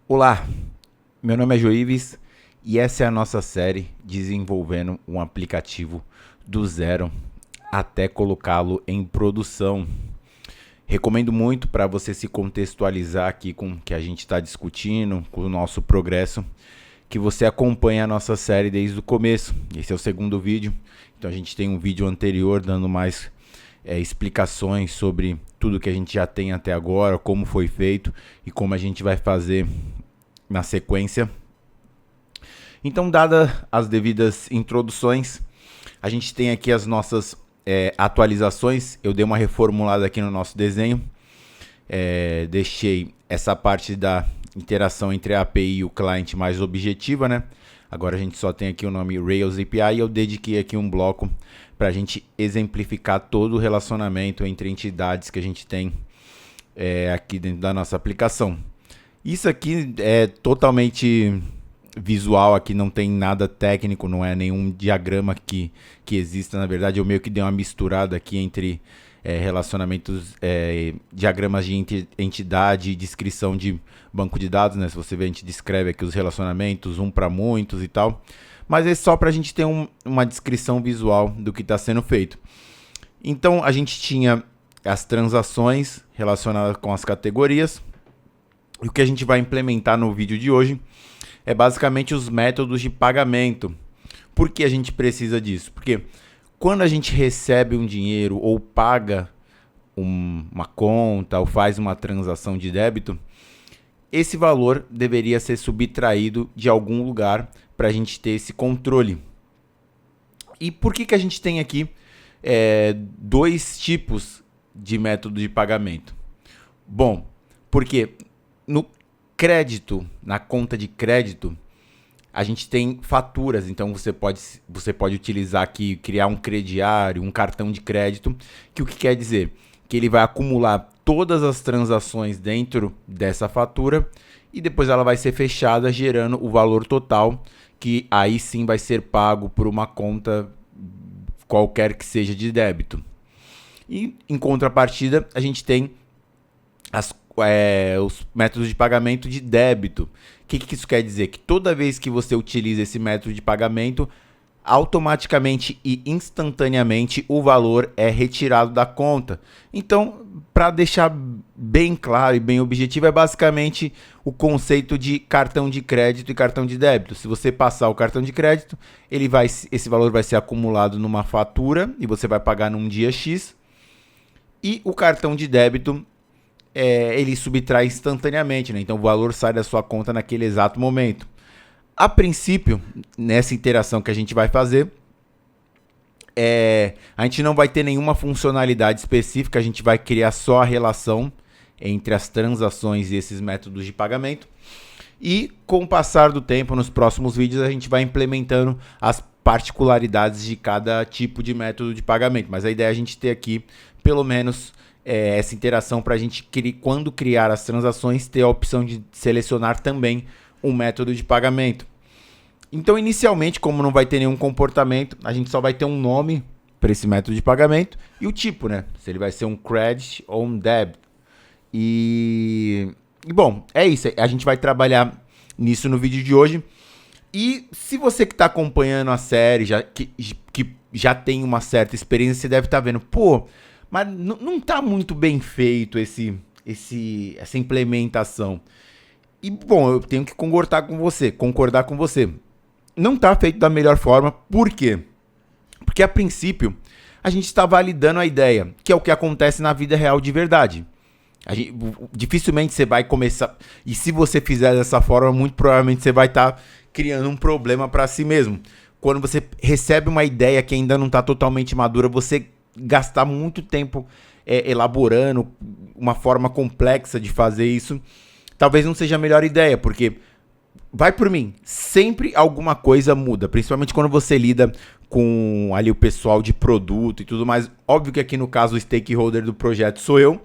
Olá, meu nome é Joives e essa é a nossa série desenvolvendo um aplicativo do zero até colocá-lo em produção. Recomendo muito para você se contextualizar aqui com o que a gente está discutindo, com o nosso progresso, que você acompanhe a nossa série desde o começo. Esse é o segundo vídeo, então a gente tem um vídeo anterior dando mais explicações sobre tudo que a gente já tem até agora, como foi feito e como a gente vai fazer na sequência. Então, dadas as devidas introduções, a gente tem aqui as nossas atualizações. Eu dei uma reformulada aqui no nosso desenho. Deixei essa parte da interação entre a API e o cliente mais objetiva, né? Agora a gente só tem aqui o nome Rails API e eu dediquei aqui um bloco para a gente exemplificar todo o relacionamento entre entidades que a gente tem aqui dentro da nossa aplicação. Isso aqui é totalmente visual, aqui não tem nada técnico, não é nenhum diagrama que exista. Na verdade, eu meio que dei uma misturada aqui entre relacionamentos, diagramas de entidade e descrição de banco de dados, né? Se você ver, a gente descreve aqui os relacionamentos, um para muitos e tal. Mas é só para a gente ter uma descrição visual do que está sendo feito. Então, a gente tinha as transações relacionadas com as categorias. E o que a gente vai implementar no vídeo de hoje é basicamente os métodos de pagamento. Por que a gente precisa disso? Porque quando a gente recebe um dinheiro ou paga uma conta ou faz uma transação de débito, esse valor deveria ser subtraído de algum lugar para a gente ter esse controle. E por que a gente tem aqui dois tipos de método de pagamento? Bom, porque no crédito, na conta de crédito, a gente tem faturas. Então você pode utilizar aqui, criar um crediário, um cartão de crédito, que o que quer dizer? Que ele vai acumular todas as transações dentro dessa fatura e depois ela vai ser fechada, gerando o valor total, que aí sim vai ser pago por uma conta qualquer que seja de débito. E em contrapartida, a gente tem os métodos de pagamento de débito. O que isso quer dizer? Que toda vez que você utiliza esse método de pagamento, automaticamente e instantaneamente o valor é retirado da conta. Então, para deixar bem claro e bem objetivo, é basicamente o conceito de cartão de crédito e cartão de débito. Se você passar o cartão de crédito, esse valor vai ser acumulado numa fatura e você vai pagar num dia X. E o cartão de débito ele subtrai instantaneamente, né? Então o valor sai da sua conta naquele exato momento. A princípio, nessa interação que a gente vai fazer, a gente não vai ter nenhuma funcionalidade específica, a gente vai criar só a relação entre as transações e esses métodos de pagamento. E com o passar do tempo, nos próximos vídeos, a gente vai implementando as particularidades de cada tipo de método de pagamento. Mas a ideia é a gente ter aqui, pelo menos, essa interação para a gente, quando criar as transações, ter a opção de selecionar também um método de pagamento. Então, inicialmente, como não vai ter nenhum comportamento, a gente só vai ter um nome para esse método de pagamento e o tipo, né? Se ele vai ser um credit ou um debit. E bom, é isso. A gente vai trabalhar nisso no vídeo de hoje. E se você que está acompanhando a série, que já tem uma certa experiência, você deve estar vendo, pô, mas não está muito bem feito essa implementação. E, bom, eu tenho que concordar com você. Não está feito da melhor forma. Por quê? Porque, a princípio, a gente está validando a ideia, que é o que acontece na vida real de verdade. Dificilmente você vai começar... E se você fizer dessa forma, muito provavelmente você vai estar criando um problema para si mesmo. Quando você recebe uma ideia que ainda não está totalmente madura, você gastar muito tempo elaborando uma forma complexa de fazer isso, talvez não seja a melhor ideia, porque, vai por mim, sempre alguma coisa muda, principalmente quando você lida com ali o pessoal de produto e tudo mais. Óbvio que aqui no caso o stakeholder do projeto sou eu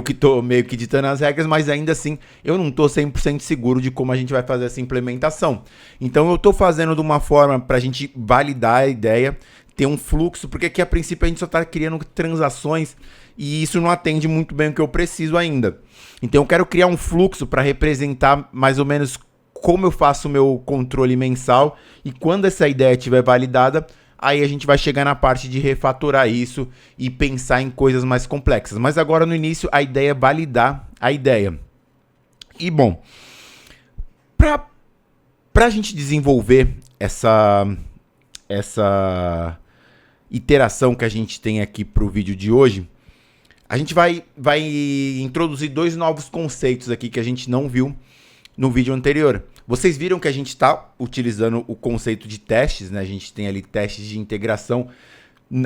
que estou meio que ditando as regras, mas ainda assim eu não estou 100% seguro de como a gente vai fazer essa implementação. Então eu estou fazendo de uma forma para a gente validar a ideia, ter um fluxo, porque aqui a princípio a gente só está criando transações e isso não atende muito bem o que eu preciso ainda. Então eu quero criar um fluxo para representar mais ou menos como eu faço o meu controle mensal, e quando essa ideia estiver validada, aí a gente vai chegar na parte de refatorar isso e pensar em coisas mais complexas. Mas agora no início a ideia é validar a ideia. E bom, para a gente desenvolver essa iteração que a gente tem aqui para o vídeo de hoje, a gente vai introduzir dois novos conceitos aqui que a gente não viu no vídeo anterior. Vocês viram que a gente está utilizando o conceito de testes, né? A gente tem ali testes de integração.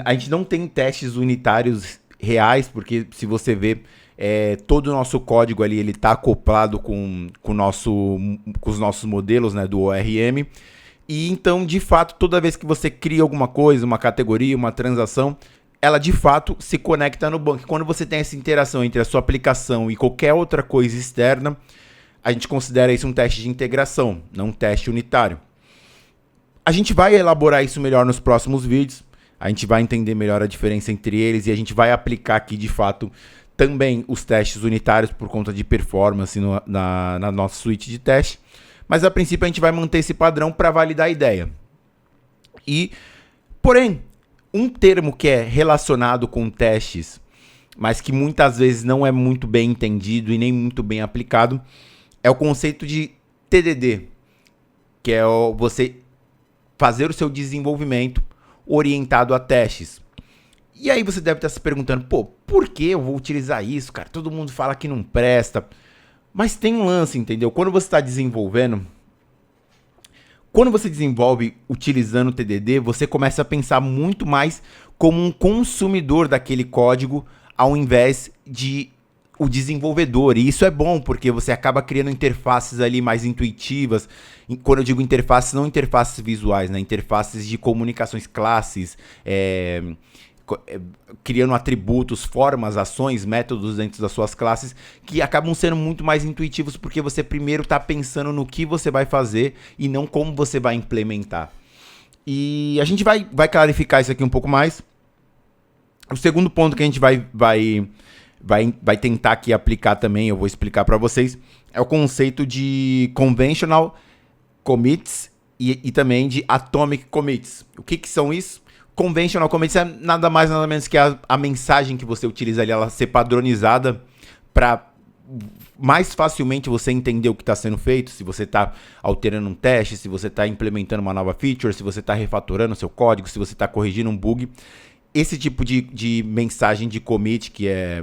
A gente não tem testes unitários reais, porque se você ver, todo o nosso código ali ele está acoplado com os nossos modelos, né, do ORM. E então, de fato, toda vez que você cria alguma coisa, uma categoria, uma transação, ela de fato se conecta no banco. Quando você tem essa interação entre a sua aplicação e qualquer outra coisa externa, a gente considera isso um teste de integração, não um teste unitário. A gente vai elaborar isso melhor nos próximos vídeos, a gente vai entender melhor a diferença entre eles e a gente vai aplicar aqui de fato também os testes unitários por conta de performance na nossa suíte de teste. Mas a princípio a gente vai manter esse padrão para validar a ideia. Porém, um termo que é relacionado com testes, mas que muitas vezes não é muito bem entendido e nem muito bem aplicado, é o conceito de TDD, que é você fazer o seu desenvolvimento orientado a testes. E aí você deve estar se perguntando, por que eu vou utilizar isso, cara? Todo mundo fala que não presta. Mas tem um lance, entendeu? Quando você está desenvolvendo, quando você desenvolve utilizando o TDD, você começa a pensar muito mais como um consumidor daquele código ao invés de o desenvolvedor. E isso é bom, porque você acaba criando interfaces ali mais intuitivas. Quando eu digo interfaces, não interfaces visuais, né? Interfaces de comunicações, classes, criando atributos, formas, ações, métodos dentro das suas classes que acabam sendo muito mais intuitivos porque você primeiro está pensando no que você vai fazer e não como você vai implementar. E a gente vai clarificar isso aqui um pouco mais. O segundo ponto que a gente vai tentar aqui aplicar também, eu vou explicar para vocês, é o conceito de conventional commits e também de atomic commits. O que são isso? Conventional commits é nada mais nada menos que a mensagem que você utiliza ali, ela ser padronizada para mais facilmente você entender o que está sendo feito, se você está alterando um teste, se você está implementando uma nova feature, se você está refatorando o seu código, se você está corrigindo um bug. Esse tipo de mensagem de commit, que é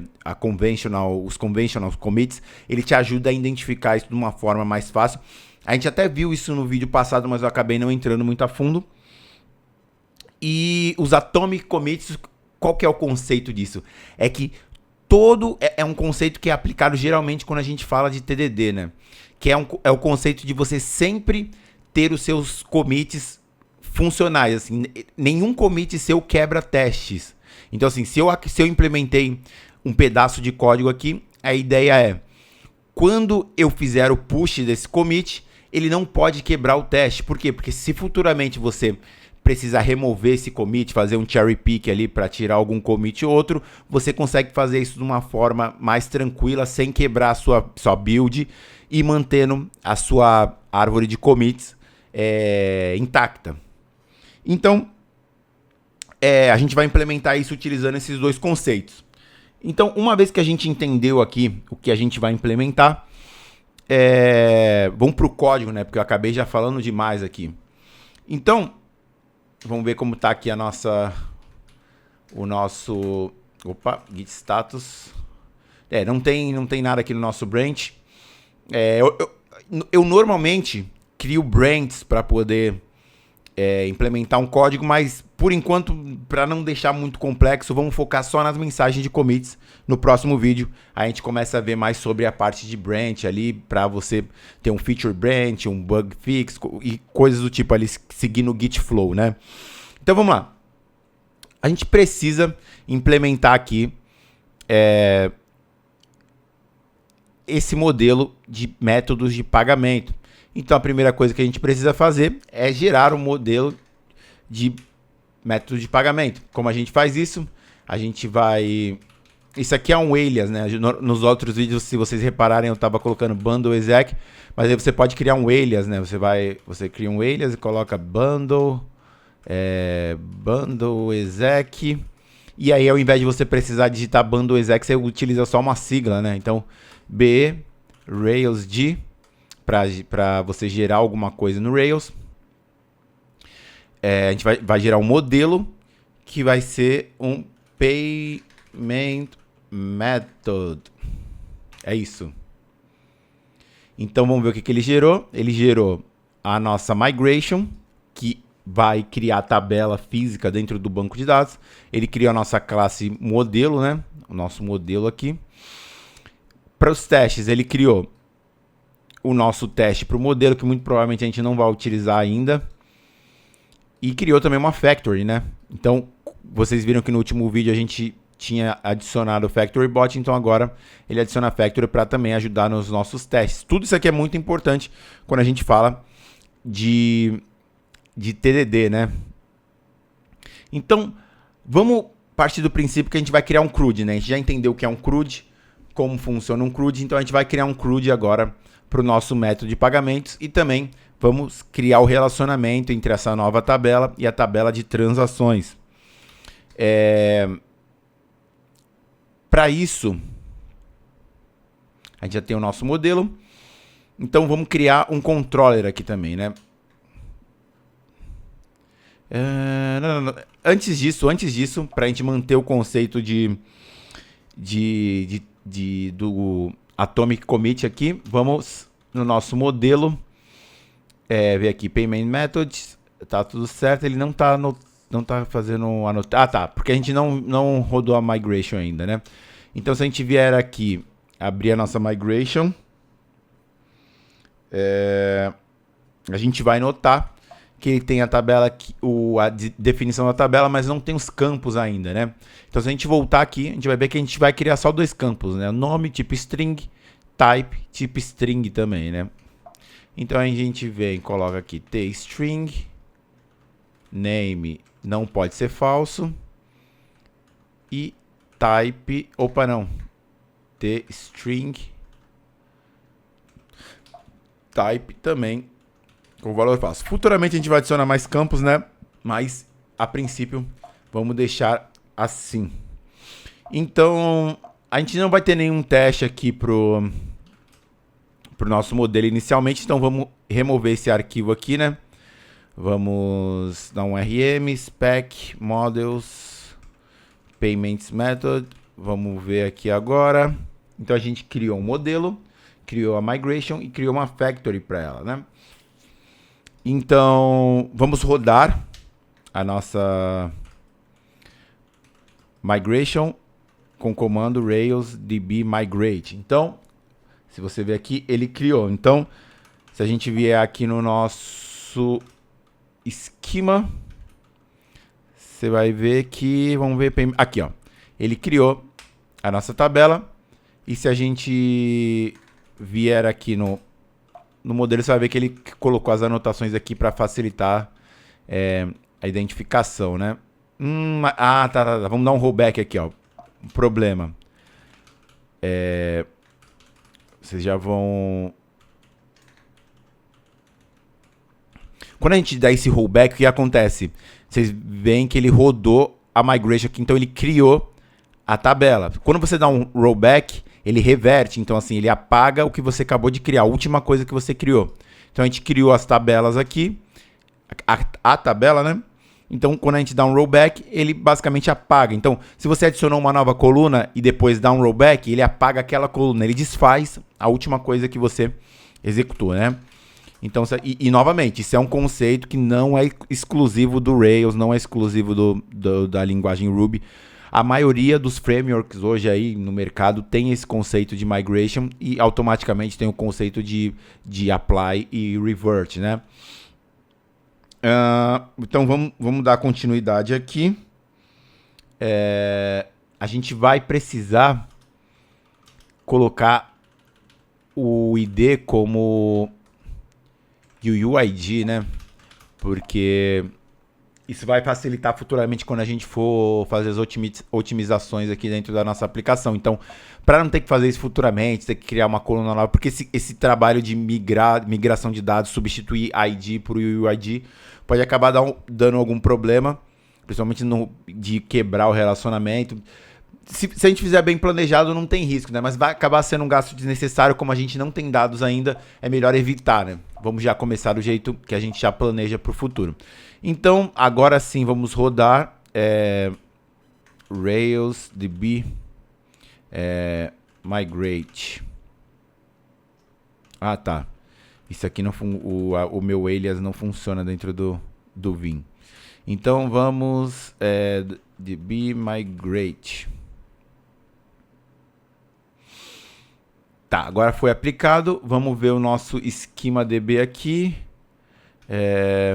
os conventional commits, ele te ajuda a identificar isso de uma forma mais fácil. A gente até viu isso no vídeo passado, mas eu acabei não entrando muito a fundo. E os atomic commits, qual que é o conceito disso? É que é um conceito que é aplicado geralmente quando a gente fala de TDD, né? Que é o conceito de você sempre ter os seus commits funcionais, assim, nenhum commit seu quebra testes. Então, assim, se eu implementei um pedaço de código aqui, a ideia é, quando eu fizer o push desse commit, ele não pode quebrar o teste. Por quê? Porque se futuramente você precisar remover esse commit, fazer um cherry pick ali para tirar algum commit ou outro, você consegue fazer isso de uma forma mais tranquila, sem quebrar a sua build e mantendo a sua árvore de commits intacta. Então, a gente vai implementar isso utilizando esses dois conceitos. Então, uma vez que a gente entendeu aqui o que a gente vai implementar, vamos para o código, né? Porque eu acabei já falando demais aqui. Então, vamos ver como está aqui o nosso git status. Não tem nada aqui no nosso branch. Eu normalmente crio branches para poder implementar um código, mas por enquanto, para não deixar muito complexo, vamos focar só nas mensagens de commits. No próximo vídeo a gente começa a ver mais sobre a parte de branch ali, para você ter um feature branch, um bug fix e coisas do tipo ali, seguindo o git flow, né? Então vamos lá. A gente precisa implementar aqui esse modelo de métodos de pagamento. Então a primeira coisa que a gente precisa fazer é gerar um modelo de método de pagamento. Como a gente faz isso? A gente vai isso aqui é um alias, né? Nos outros vídeos, se vocês repararem, eu estava colocando bundle exec, mas aí você pode criar um alias, né? Você cria um alias e coloca bundle exec, e aí ao invés de você precisar digitar bundle exec, você utiliza só uma sigla, né? Então, b railsd para você gerar alguma coisa no Rails. A gente vai gerar um modelo que vai ser um payment method. É isso. Então vamos ver o que ele gerou. Ele gerou a nossa migration, que vai criar a tabela física dentro do banco de dados. Ele criou a nossa classe modelo, né? O nosso modelo aqui. Para os testes, ele criou o nosso teste para o modelo, que muito provavelmente a gente não vai utilizar ainda. E criou também uma factory, né? Então, vocês viram que no último vídeo a gente tinha adicionado o factory bot, então agora ele adiciona a factory para também ajudar nos nossos testes. Tudo isso aqui é muito importante quando a gente fala de TDD, né? Então, vamos partir do princípio que a gente vai criar um CRUD, né? A gente já entendeu o que é um CRUD, como funciona um CRUD, então a gente vai criar um CRUD agora para o nosso método de pagamentos e também vamos criar o relacionamento entre essa nova tabela e a tabela de transações. Para isso, a gente já tem o nosso modelo. Então vamos criar um controller aqui também, né? Antes disso, para a gente manter o conceito do Atomic Commit aqui, vamos no nosso modelo, ver aqui, Payment Methods, tá tudo certo, ele não tá fazendo anotar, tá, porque a gente não rodou a migration ainda, né? Então se a gente vier aqui, abrir a nossa migration, a gente vai notar que ele tem a tabela aqui, a definição da tabela, mas não tem os campos ainda, né? Então se a gente voltar aqui, a gente vai ver que a gente vai criar só dois campos, né? Nome, tipo string, type, tipo string também, né? Então a gente vem, coloca aqui tstring, name não pode ser falso, e type, tstring, type também com valor falso. Futuramente a gente vai adicionar mais campos, né? Mas a princípio vamos deixar assim. Então a gente não vai ter nenhum teste aqui pro nosso modelo inicialmente, então vamos remover esse arquivo aqui, né? Vamos dar um rm, spec, models, payments method, vamos ver aqui agora. Então a gente criou um modelo, criou a migration e criou uma factory para ela, né? Então vamos rodar a nossa migration com o comando rails db migrate. Então, se você ver aqui, ele criou. Então, se a gente vier aqui no nosso esquema, você vai ver que, vamos ver aqui, ó. Ele criou a nossa tabela e se a gente vier aqui no modelo, você vai ver que ele colocou as anotações aqui para facilitar a identificação, né? Tá. Vamos dar um rollback aqui, ó. Um problema. Vocês já vão... Quando a gente dá esse rollback, o que acontece? Vocês veem que ele rodou a migration aqui, então ele criou a tabela. Quando você dá um rollback, ele reverte, então assim, ele apaga o que você acabou de criar, a última coisa que você criou. Então a gente criou as tabelas aqui, a tabela, né? Então quando a gente dá um rollback, ele basicamente apaga. Então se você adicionou uma nova coluna e depois dá um rollback, ele apaga aquela coluna, ele desfaz a última coisa que você executou, né? Então, novamente, isso é um conceito que não é exclusivo do Rails, não é exclusivo da linguagem Ruby. A maioria dos frameworks hoje aí no mercado tem esse conceito de migration e automaticamente tem o conceito de apply e revert, né? Então vamos dar continuidade aqui. A gente vai precisar colocar o ID como UUID, né? Porque Isso vai facilitar futuramente quando a gente for fazer as otimizações aqui dentro da nossa aplicação. Então, para não ter que fazer isso futuramente, ter que criar uma coluna nova, porque esse trabalho de migração de dados, substituir ID por UUID, pode acabar dando algum problema, principalmente de quebrar o relacionamento. Se a gente fizer bem planejado, não tem risco, né? Mas vai acabar sendo um gasto desnecessário, como a gente não tem dados ainda, é melhor evitar, né? Vamos já começar do jeito que a gente já planeja para o futuro. Então, agora sim, vamos rodar Rails DB Migrate. Ah, tá. Isso aqui o meu alias não funciona dentro do Vim. Então, vamos DB Migrate. Tá, agora foi aplicado. Vamos ver o nosso esquema DB aqui.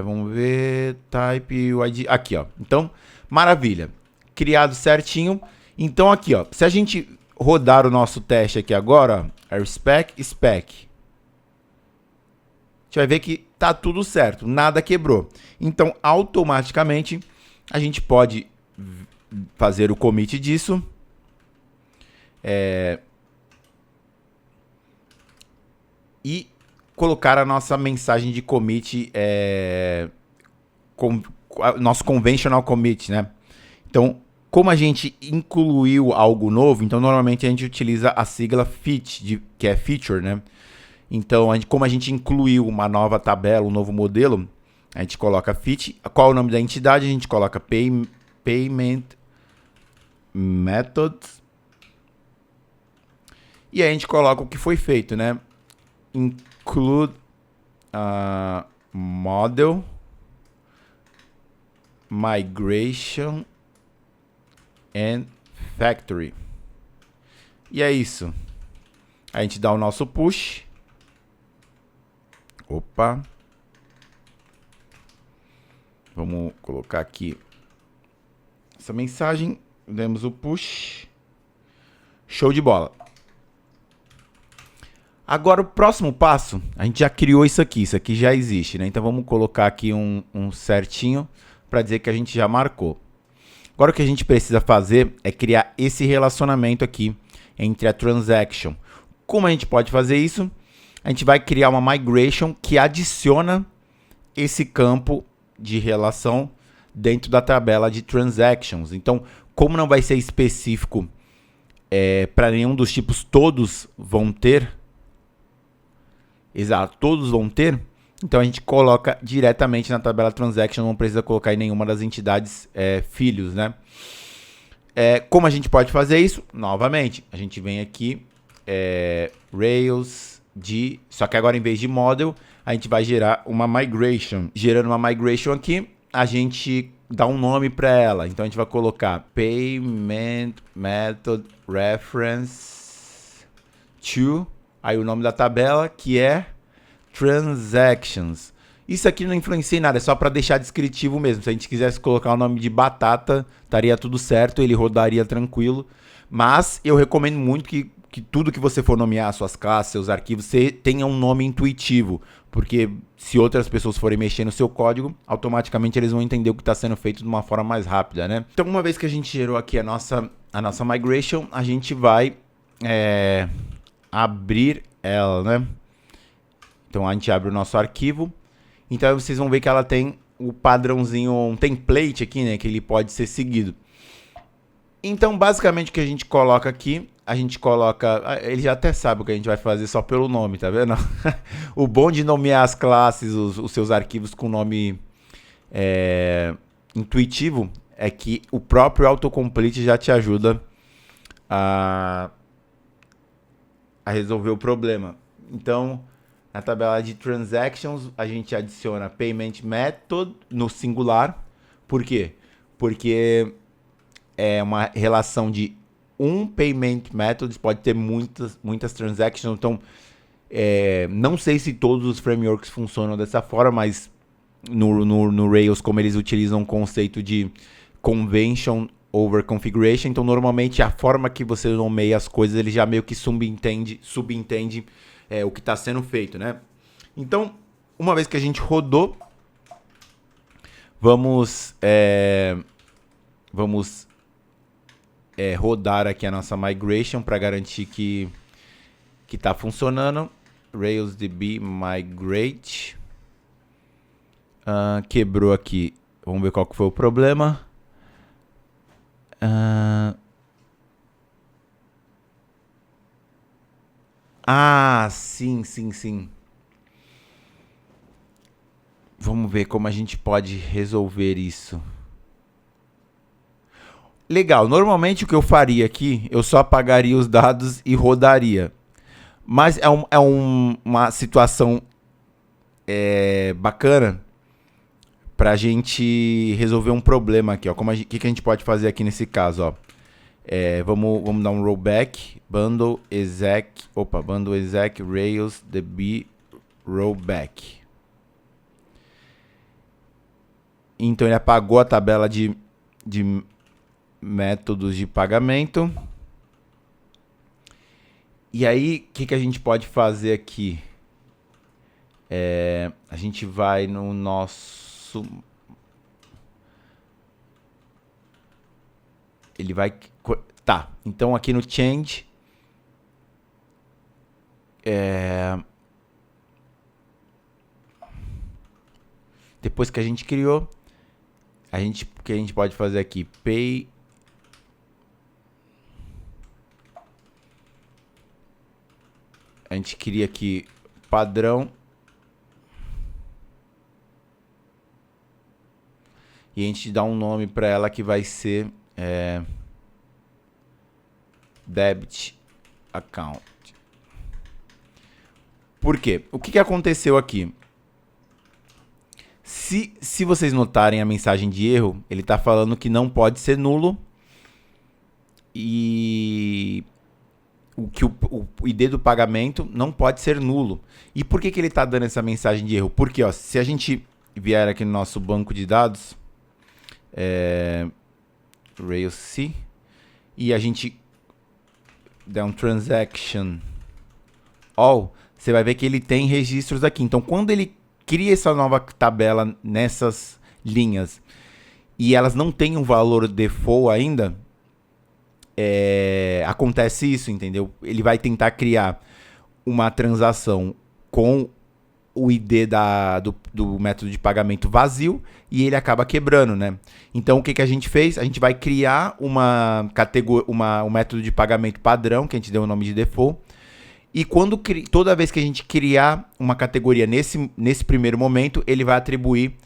Vamos ver, type UID, aqui ó, então, maravilha, criado certinho. Então aqui ó, se a gente rodar o nosso teste aqui agora, spec, a gente vai ver que tá tudo certo, nada quebrou. Então automaticamente a gente pode fazer o commit disso, e colocar a nossa mensagem de commit, nosso conventional commit, né? Então, como a gente incluiu algo novo, então normalmente a gente utiliza a sigla FEAT, que é feature, né? Então, como a gente incluiu uma nova tabela, um novo modelo, a gente coloca FEAT. Qual é o nome da entidade? A gente coloca Payment Methods. E aí a gente coloca o que foi feito, né? Include model migration and factory. E é isso. A gente dá o nosso push. Opa. Vamos colocar aqui essa mensagem. Demos o push. Show de bola. Agora o próximo passo, a gente já criou isso aqui já existe, né? Então vamos colocar aqui um certinho para dizer que a gente já marcou. Agora o que a gente precisa fazer é criar esse relacionamento aqui entre a transaction. Como a gente pode fazer isso? A gente vai criar uma migration que adiciona esse campo de relação dentro da tabela de transactions. Então, como não vai ser específico para nenhum dos tipos, todos vão ter. Exato, todos vão ter. Então a gente coloca diretamente na tabela transaction, não precisa colocar em nenhuma das entidades filhos, né? Como a gente pode fazer isso? Novamente, a gente vem aqui, Rails, só que agora em vez de model, a gente vai gerar uma migration. Gerando uma migration aqui, a gente dá um nome para ela. Então a gente vai colocar Payment Method Reference to... Aí o nome da tabela, que é Transactions. Isso aqui não influencia em nada, é só para deixar descritivo mesmo. Se a gente quisesse colocar o nome de batata, estaria tudo certo, ele rodaria tranquilo. Mas eu recomendo muito que tudo que você for nomear, suas classes, seus arquivos, você tenha um nome intuitivo. Porque se outras pessoas forem mexer no seu código, automaticamente eles vão entender o que está sendo feito de uma forma mais rápida, né? Então, uma vez que a gente gerou aqui a nossa migration, a gente vai... abrir ela, né? Então a gente abre o nosso arquivo. Então vocês vão ver que ela tem o padrãozinho, um template aqui, né? Que ele pode ser seguido. Então basicamente o que a gente coloca aqui, a gente coloca... Ele já até sabe o que a gente vai fazer só pelo nome, tá vendo? O bom de nomear as classes, os seus arquivos com nome intuitivo, é que o próprio autocomplete já te ajuda a resolver o problema. Então, na tabela de transactions, a gente adiciona payment method no singular. Por quê? Porque é uma relação de um payment method, pode ter muitas transactions. Então, não sei se todos os frameworks funcionam dessa forma, mas no Rails, como eles utilizam o conceito de convention over configuration, então normalmente a forma que você nomeia as coisas, ele já meio que subentende o que está sendo feito, né? Então, uma vez que a gente rodou, Vamos, vamos rodar aqui a nossa migration para garantir que está funcionando. RailsDB migrate. Quebrou aqui. Vamos ver qual que foi o problema. Sim, sim, sim. Vamos ver como a gente pode resolver isso. Legal, normalmente o que eu faria aqui, eu só apagaria os dados e rodaria. Mas uma situação bacana pra gente resolver um problema aqui, ó. O que a gente pode fazer aqui nesse caso, ó? Vamos dar um rollback, bundle exec rails db rollback. Então ele apagou a tabela de métodos de pagamento. E aí, o que a gente pode fazer aqui? A gente vai no nosso... Ele vai... Tá, então aqui no change... Depois que a gente criou, o que a gente pode fazer aqui? Pay... A gente cria aqui padrão. E a gente dá um nome para ela que vai ser debit account. Por quê? O que aconteceu aqui? Se vocês notarem a mensagem de erro, ele está falando que não pode ser nulo. E o ID do pagamento não pode ser nulo. E por que ele está dando essa mensagem de erro? Porque ó, se a gente vier aqui no nosso banco de dados, Rails-C, e a gente der um transaction all, você vai ver que ele tem registros aqui. Então, quando ele cria essa nova tabela nessas linhas e elas não têm um valor default ainda, acontece isso, entendeu? Ele vai tentar criar uma transação com o ID do método de pagamento vazio e ele acaba quebrando, né? Então, o que a gente fez? A gente vai criar um método de pagamento padrão, que a gente deu o nome de default, e toda vez que a gente criar uma categoria nesse primeiro momento, ele vai atribuir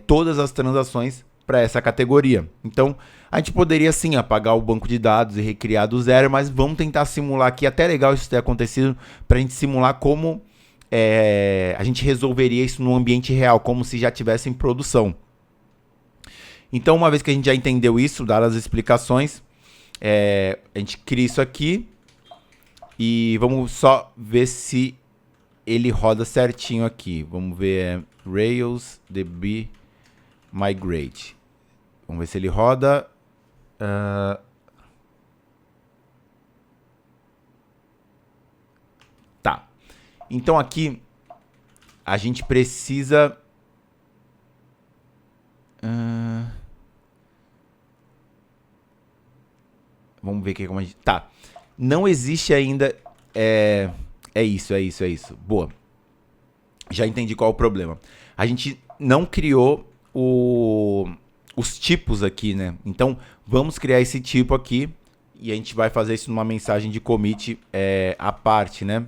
todas as transações para essa categoria. Então, a gente poderia sim apagar o banco de dados e recriar do zero, mas vamos tentar simular aqui, até legal isso ter acontecido, para a gente simular como a gente resolveria isso no ambiente real, como se já tivesse em produção. Então, uma vez que a gente já entendeu isso, dadas as explicações, a gente cria isso aqui e vamos só ver se ele roda certinho aqui. Vamos ver Rails DB migrate. Vamos ver se ele roda. Tá. Então aqui a gente precisa vamos ver aqui como a gente... Tá. Não existe ainda... É isso. Boa. Já entendi qual é o problema. A gente não criou os tipos aqui, né? Então, vamos criar esse tipo aqui e a gente vai fazer isso numa mensagem de commit à parte, né?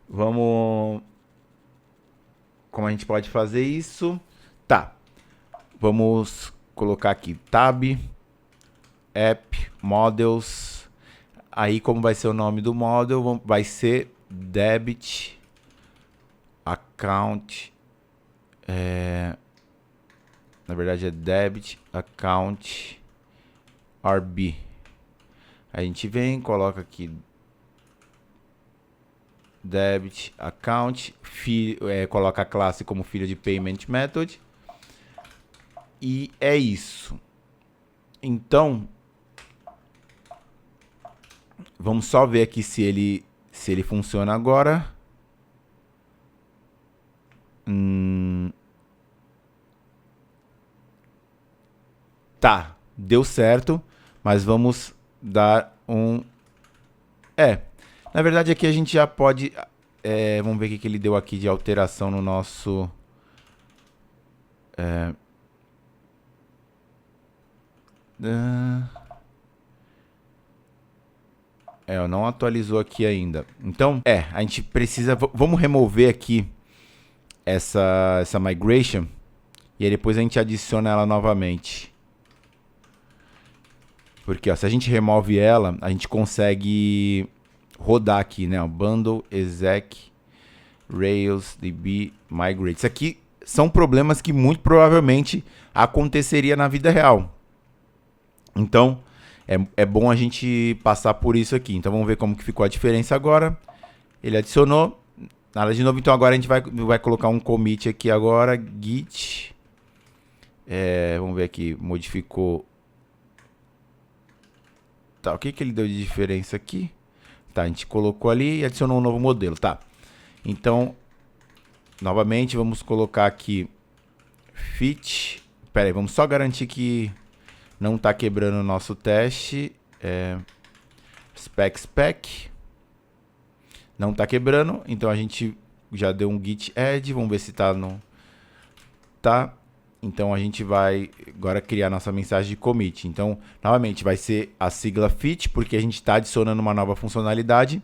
Vamos... Como a gente pode fazer isso? Tá. Vamos colocar aqui tab, app, models. Aí, como vai ser o nome do model? Vai ser debit account. Na verdade é debit account RB. A gente vem, coloca aqui debit account, coloca a classe como filho de payment method. E é isso. Então, vamos só ver aqui se ele funciona agora. Tá, deu certo, mas vamos dar um... na verdade aqui a gente já pode... vamos ver o que ele deu aqui de alteração no nosso... não atualizou aqui ainda. Então, a gente precisa... Vamos remover aqui essa migration e aí depois a gente adiciona ela novamente. Porque ó, se a gente remove ela, a gente consegue rodar aqui, né? Bundle exec Rails DB migrate. Isso aqui são problemas que muito provavelmente aconteceria na vida real. Então, é bom a gente passar por isso aqui. Então, vamos ver como que ficou a diferença agora. Ele adicionou. Nada de novo. Então, agora a gente vai colocar um commit aqui agora. Git. Vamos ver aqui. Modificou. Tá, o que ele deu de diferença aqui? Tá, a gente colocou ali e adicionou um novo modelo. Tá. Então, novamente, vamos colocar aqui fit. Pera aí, vamos só garantir que não está quebrando o nosso teste. Spec. Não está quebrando. Então a gente já deu um git add. Vamos ver se está no... Tá. Então a gente vai agora criar nossa mensagem de commit. Então, novamente, vai ser a sigla fit, porque a gente está adicionando uma nova funcionalidade.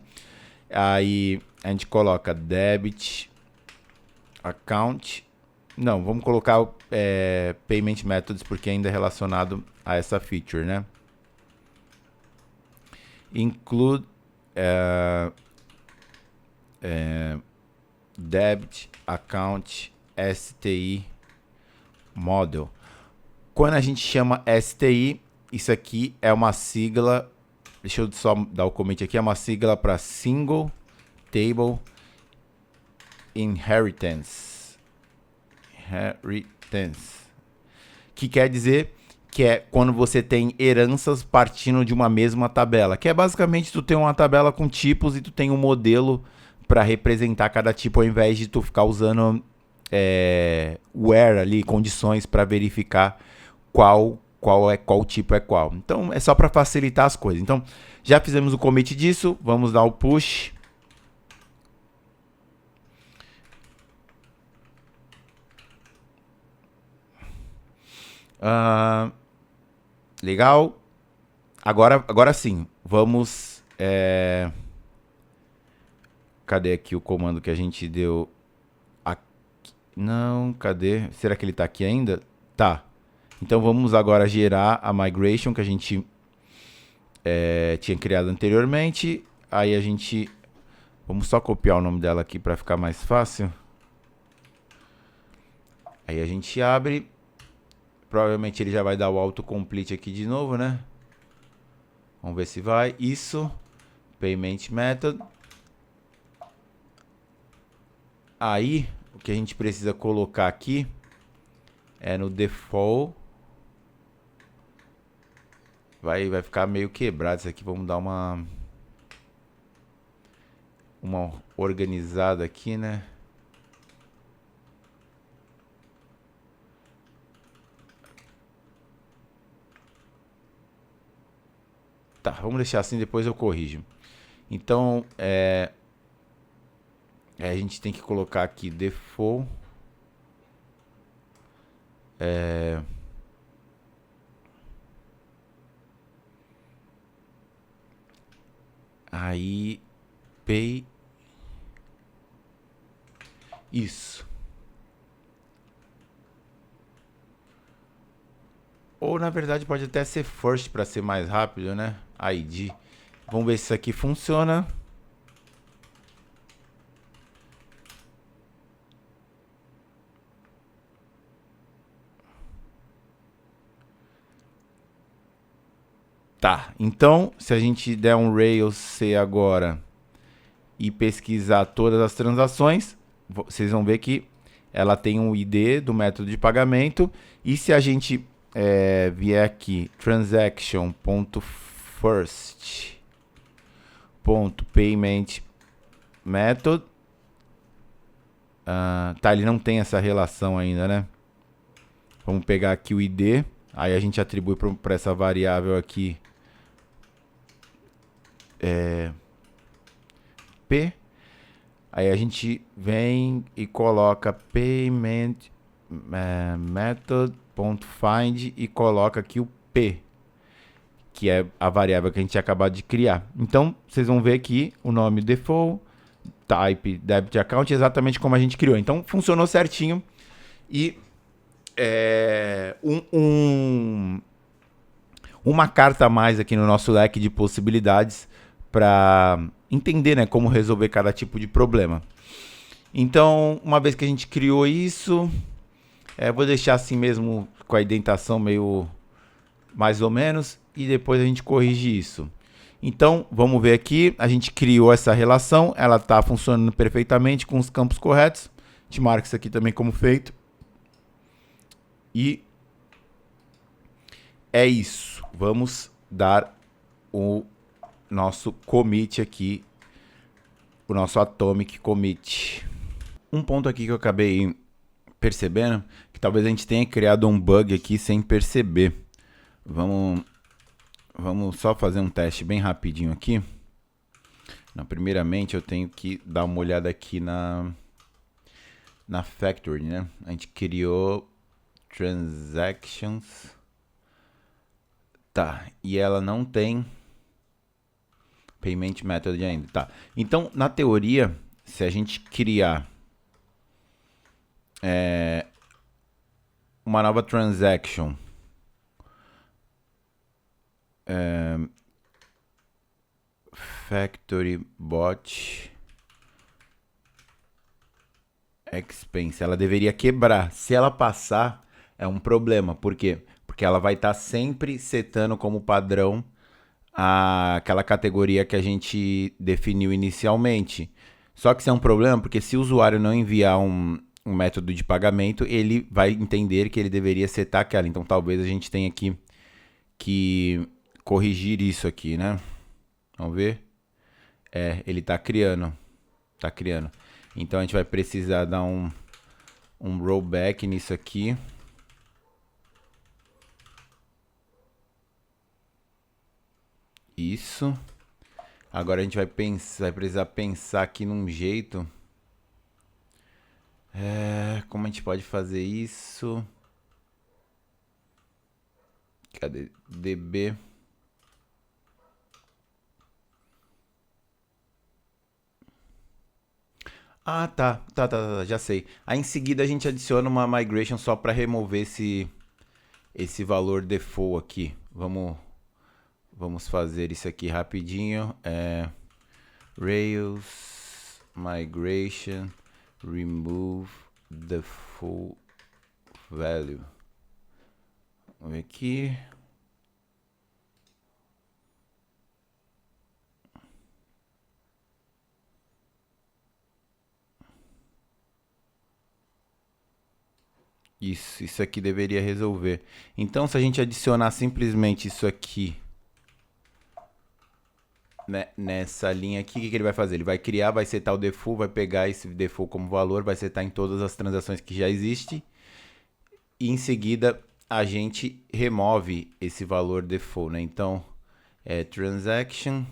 Aí a gente coloca debit account. Não, vamos colocar payment methods, porque ainda é relacionado a essa feature, né? Include debit account STI model. Quando a gente chama STI, isso aqui é uma sigla. Deixa eu só dar o commit aqui. É uma sigla para Single Table Inheritance. Que quer dizer que é quando você tem heranças partindo de uma mesma tabela. Que é basicamente tu tem uma tabela com tipos e tu tem um modelo para representar cada tipo, ao invés de tu ficar usando where ali, condições para verificar qual tipo é qual. Então é só para facilitar as coisas. Então já fizemos o commit disso, vamos dar o push. Legal. Agora sim, vamos... Cadê aqui o comando que a gente deu? Aqui. Não, cadê? Será que ele está aqui ainda? Tá. Então vamos agora gerar a migration que a gente tinha criado anteriormente. Aí a gente... Vamos só copiar o nome dela aqui para ficar mais fácil. Aí a gente abre. Provavelmente ele já vai dar o autocomplete aqui de novo, né? Vamos ver se vai. Isso. Payment method. Aí, o que a gente precisa colocar aqui é no default. Vai ficar meio quebrado isso aqui. Vamos dar uma organizada aqui, né? Tá, vamos deixar assim, depois eu corrijo. Então, a gente tem que colocar aqui default. Aí, pay. Isso. Ou na verdade pode até ser first para ser mais rápido, né? ID. Vamos ver se isso aqui funciona. Tá, então se a gente der um Rails C agora e pesquisar todas as transações, vocês vão ver que ela tem um ID do método de pagamento. E se a gente vier aqui, transaction.first.payment method, tá, ele não tem essa relação ainda, né? Vamos pegar aqui o ID. Aí a gente atribui para essa variável aqui P. Aí a gente vem e coloca payment method.find e coloca aqui o P, que é a variável que a gente tinha acabado de criar. Então, vocês vão ver aqui o nome default, type debit account, exatamente como a gente criou. Então, funcionou certinho. E uma carta a mais aqui no nosso leque de possibilidades para entender, né, como resolver cada tipo de problema. Então, uma vez que a gente criou isso, vou deixar assim mesmo com a indentação meio mais ou menos e depois a gente corrige isso. Então, vamos ver aqui, a gente criou essa relação, ela está funcionando perfeitamente com os campos corretos. A gente marca isso aqui também como feito. E é isso. Vamos dar o nosso commit aqui, o nosso atomic commit. Um ponto aqui que eu acabei percebendo, que talvez a gente tenha criado um bug aqui sem perceber. Vamos só fazer um teste bem rapidinho aqui. Não, primeiramente eu tenho que dar uma olhada aqui na factory, né? A gente criou transactions. Tá, e ela não tem payment method ainda. Tá, então na teoria, se a gente criar uma nova transaction factory bot expense, ela deveria quebrar. Se ela passar, é um problema. Por quê? Porque ela vai estar sempre setando como padrão aquela categoria que a gente definiu inicialmente. Só que isso é um problema, porque se o usuário não enviar um método de pagamento, ele vai entender que ele deveria setar aquela. Então talvez a gente tenha aqui que corrigir isso aqui, né? Vamos ver? Ele está criando. Tá criando. Então a gente vai precisar dar um rollback nisso aqui. Isso. Agora a gente vai precisar pensar aqui num jeito. Como a gente pode fazer isso? Cadê? DB. Ah, tá, já sei. Aí em seguida a gente adiciona uma migration só para remover esse valor default aqui. Vamos fazer isso aqui rapidinho. Rails migration remove default value. Vamos ver aqui. Isso aqui deveria resolver. Então, se a gente adicionar simplesmente isso aqui, né, nessa linha aqui, o que ele vai fazer? Ele vai criar, vai setar o default, vai pegar esse default como valor, vai setar em todas as transações que já existem. E em seguida, a gente remove esse valor default, né? Então, transaction,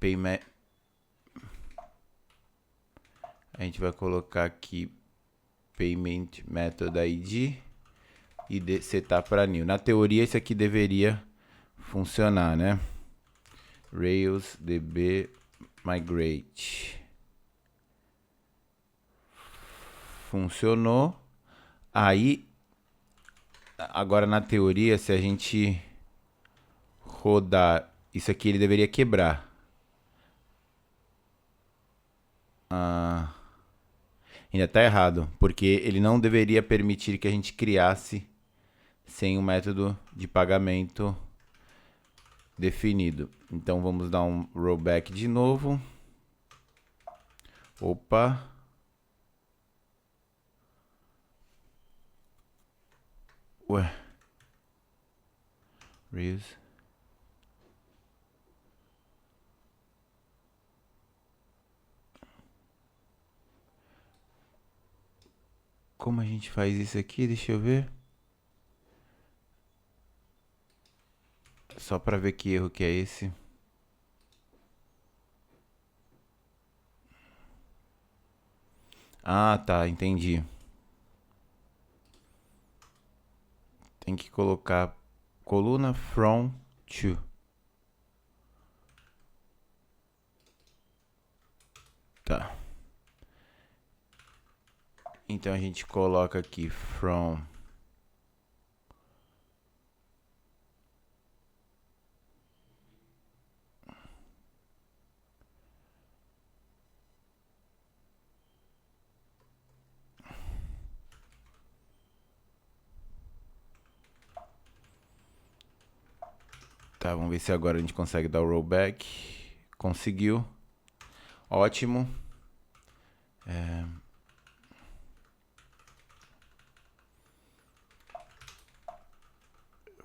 payment. A gente vai colocar aqui payment method ID e setar para new. Na teoria, isso aqui deveria funcionar, né? Rails DB migrate. Funcionou. Aí, agora na teoria, se a gente rodar isso aqui, ele deveria quebrar. Ainda está errado, porque ele não deveria permitir que a gente criasse sem um método de pagamento definido. Então vamos dar um rollback de novo. Opa. Ué. Reuse. Como a gente faz isso aqui? Deixa eu ver. Só para ver que erro que é esse. Ah, tá, entendi. Tem que colocar coluna from to. Tá. Então a gente coloca aqui from. Tá, vamos ver se agora a gente consegue dar o rollback. Conseguiu. Ótimo.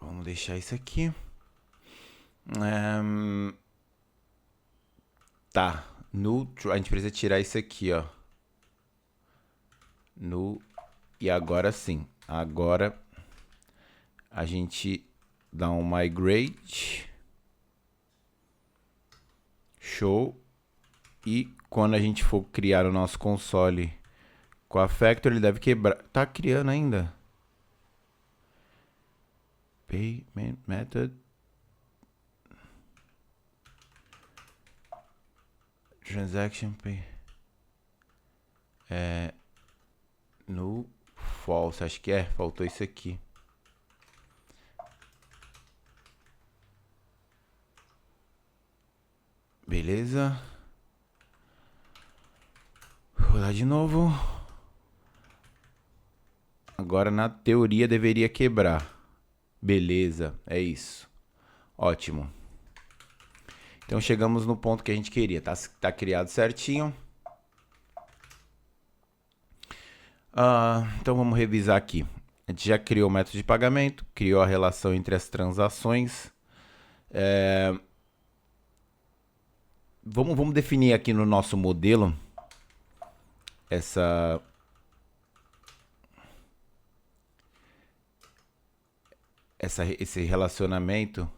Vamos deixar isso aqui. Tá. A gente precisa tirar isso aqui, ó. E agora sim. Agora a gente dá um migrate. Show. E quando a gente for criar o nosso console com a Factory, ele deve quebrar. Tá criando ainda. Payment method. Transaction pay. No false, acho que faltou isso aqui. Beleza. Vou lá de novo. Agora na teoria deveria quebrar. Beleza, é isso. Ótimo. Então chegamos no ponto que a gente queria. Tá criado certinho. Então vamos revisar aqui. A gente já criou o método de pagamento, criou a relação entre as transações. Vamos definir aqui no nosso modelo esse relacionamento.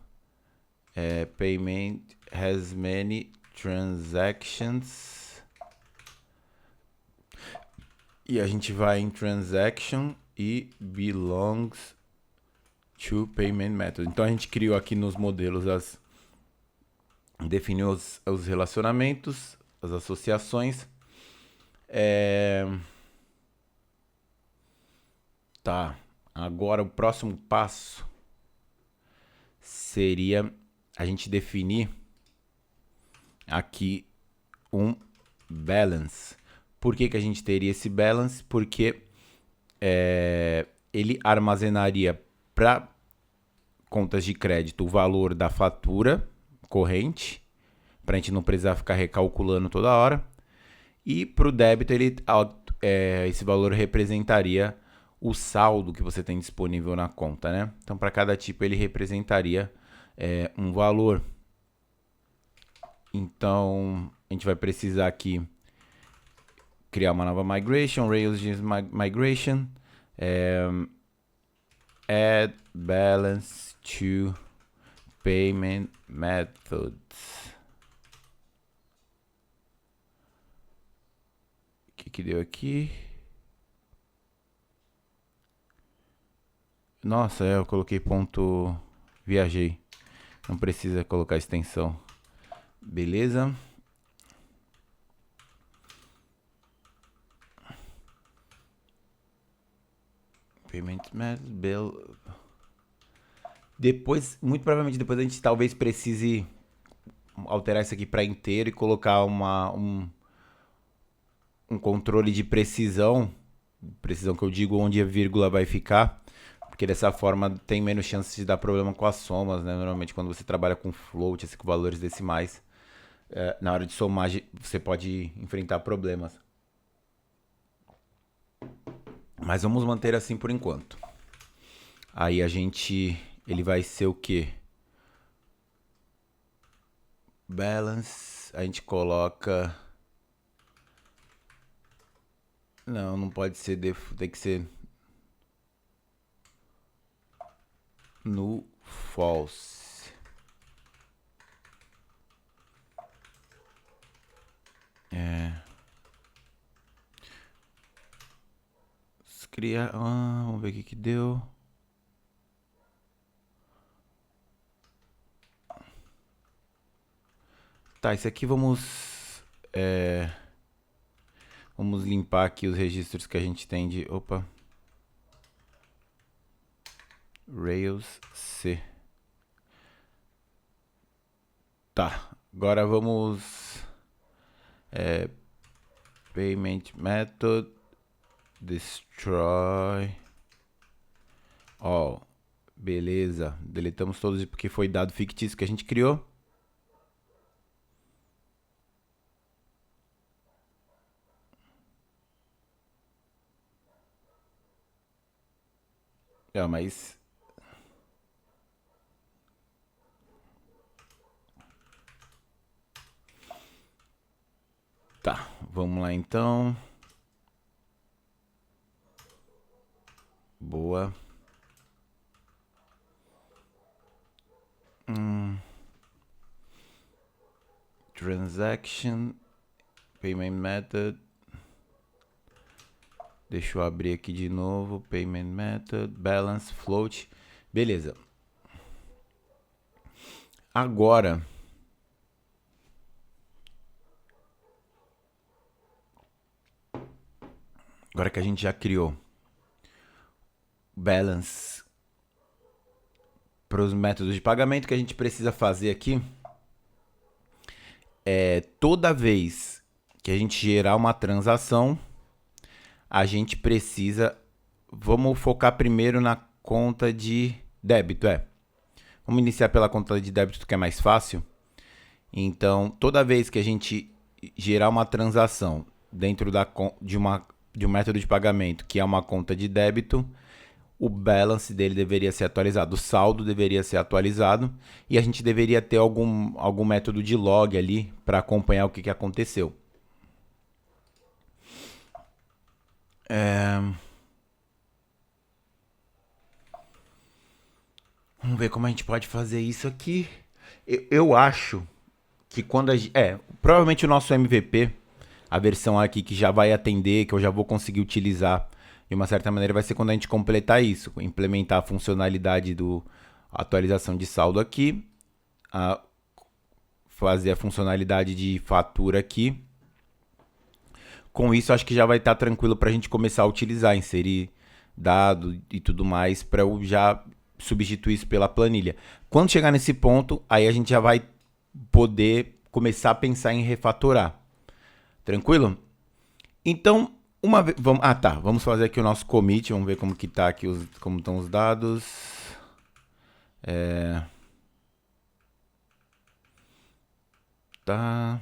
Payment has many transactions. E a gente vai em transaction e belongs to payment method. Então a gente criou aqui nos modelos definiu os relacionamentos, as associações. Tá. Agora o próximo passo seria a gente definir aqui um balance. Por que a gente teria esse balance? Porque ele armazenaria para contas de crédito o valor da fatura corrente, para a gente não precisar ficar recalculando toda hora. E para o débito, esse valor representaria o saldo que você tem disponível na conta, né? Então, para cada tipo, ele representaria um valor. Então, a gente vai precisar aqui criar uma nova migration, Rails migration, add balance to payment methods. O que deu aqui? Nossa, eu coloquei ponto... Viajei. Não precisa colocar extensão. Beleza. Payment method, bill. Depois, muito provavelmente depois a gente talvez precise alterar isso aqui para inteiro e colocar um controle de precisão que eu digo onde a vírgula vai ficar, porque dessa forma tem menos chance de dar problema com as somas, né? Normalmente quando você trabalha com float, assim, com valores decimais, na hora de somar você pode enfrentar problemas. Mas vamos manter assim por enquanto. Aí ele vai ser o quê? Balance, a gente coloca Não, não pode ser tem que ser no false. Criar, vamos ver o que deu. Tá, isso aqui vamos limpar aqui os registros que a gente tem de, opa, Rails C. Tá, agora vamos payment method destroy all. Beleza, deletamos todos porque foi dado fictício que a gente criou. Mas tá, vamos lá então. Boa. Transaction, payment method. Deixa eu abrir aqui de novo. Payment method, balance, float. Beleza. Agora que a gente já criou balance para os métodos de pagamento, que a gente precisa fazer aqui é toda vez que a gente gerar uma transação, a gente precisa, vamos focar primeiro na conta de débito, Vamos iniciar pela conta de débito que é mais fácil. Então, toda vez que a gente gerar uma transação dentro de um método de pagamento que é uma conta de débito, o balance dele deveria ser atualizado, o saldo deveria ser atualizado e a gente deveria ter algum método de log ali para acompanhar o que aconteceu. Vamos ver como a gente pode fazer isso aqui. Eu acho que quando a gente... provavelmente o nosso MVP, a versão aqui que já vai atender, que eu já vou conseguir utilizar de uma certa maneira, vai ser quando a gente completar isso, implementar a funcionalidade do atualização de saldo aqui, fazer a funcionalidade de fatura aqui. Com isso, acho que já vai estar tranquilo para a gente começar a utilizar, inserir dado e tudo mais, para eu já substituir isso pela planilha. Quando chegar nesse ponto, aí a gente já vai poder começar a pensar em refatorar. Tranquilo? Então, vamos fazer aqui o nosso commit, vamos ver como que tá aqui como estão os dados. Tá.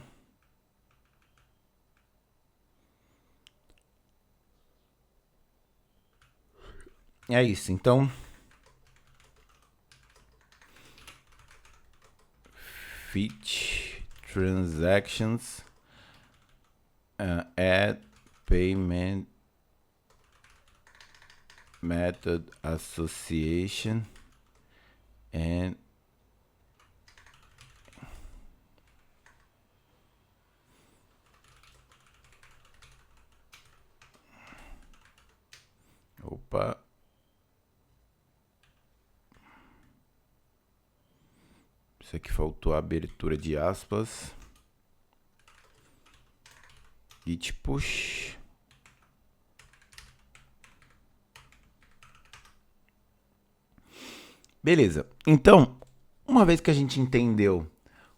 É isso, então fit transactions add payment method association and opa, isso aqui faltou a abertura de aspas. Git push. Beleza. Então, uma vez que a gente entendeu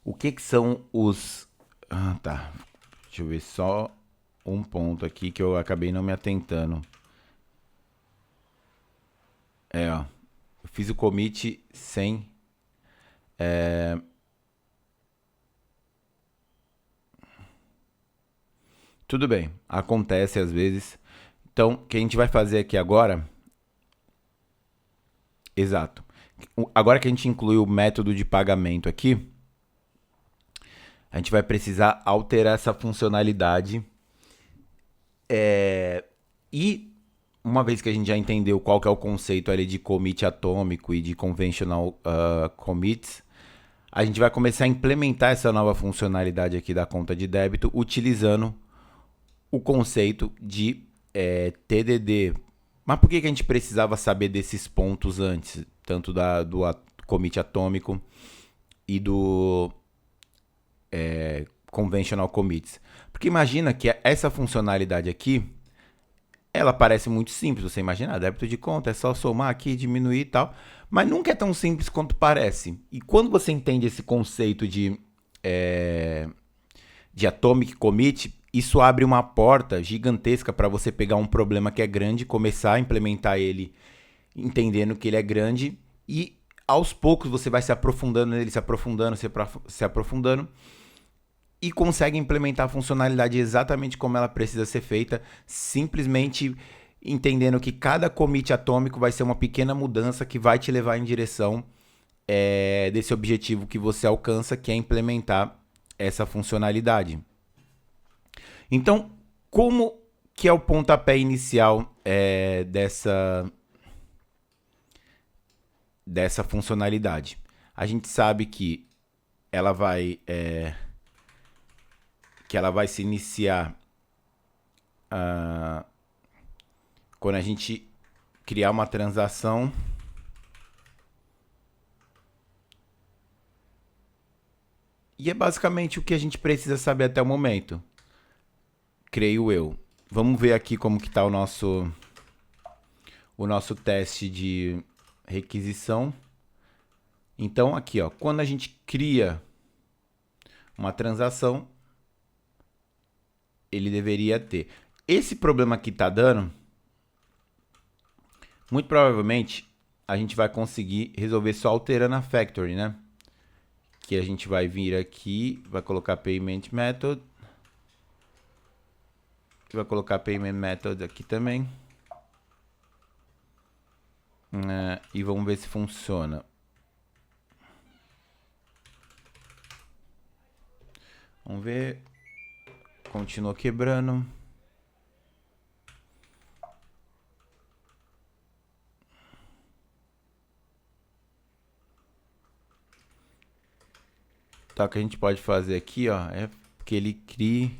o que são os... tá. Deixa eu ver só um ponto aqui que eu acabei não me atentando. Ó. Eu fiz o commit sem... Tudo bem. Acontece às vezes. Então, o que a gente vai fazer aqui agora... Exato. Agora que a gente inclui o método de pagamento aqui, a gente vai precisar alterar essa funcionalidade E uma vez que a gente já entendeu qual que é o conceito ali de commit atômico e de conventional commits, a gente vai começar a implementar essa nova funcionalidade aqui da conta de débito utilizando o conceito de TDD. Mas por que a gente precisava saber desses pontos antes? Tanto do commit atômico e do conventional commits. Porque imagina que essa funcionalidade aqui, ela parece muito simples. Você imagina, débito de conta, é só somar aqui, diminuir e tal. Mas nunca é tão simples quanto parece. E quando você entende esse conceito de atomic commit, isso abre uma porta gigantesca para você pegar um problema que é grande, começar a implementar ele entendendo que ele é grande e aos poucos você vai se aprofundando nele, se aprofundando e consegue implementar a funcionalidade exatamente como ela precisa ser feita, simplesmente entendendo que cada commit atômico vai ser uma pequena mudança que vai te levar em direção desse objetivo que você alcança, que é implementar essa funcionalidade. Então, como que é o pontapé inicial dessa funcionalidade? A gente sabe que ela vai se iniciar quando a gente criar uma transação e é basicamente o que a gente precisa saber até o momento, creio eu. Vamos ver aqui como que está o nosso teste de requisição. Então aqui, ó, quando a gente cria uma transação, ele deveria ter. Esse problema que está dando, muito provavelmente a gente vai conseguir resolver só alterando a factory, né? Que a gente vai vir aqui, vai colocar payment method. Vai colocar payment method aqui também. E vamos ver se funciona. Vamos ver. Continua quebrando. Tá, o que a gente pode fazer aqui, ó, é que ele crie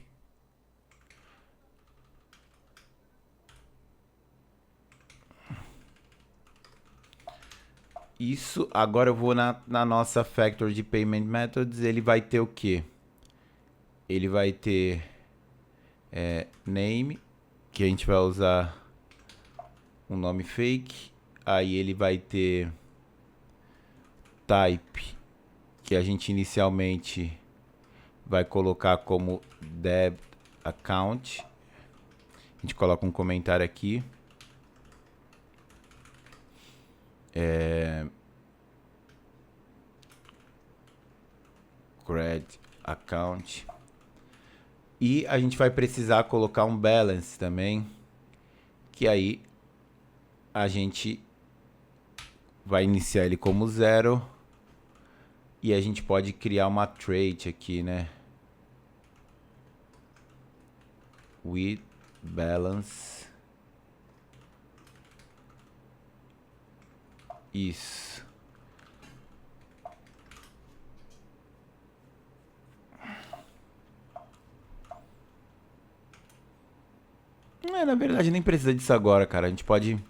isso. Agora eu vou na nossa factory de payment methods, ele vai ter o quê? Ele vai ter name, que a gente vai usar um nome fake. Aí ele vai ter type, que a gente inicialmente vai colocar como debt account. A gente coloca um comentário aqui. Credit account. E a gente vai precisar colocar um balance também, que aí a gente vai iniciar ele como 0 e a gente pode criar uma trait aqui, né? With balance. Isso. Na verdade nem precisa disso agora, cara. A gente pode...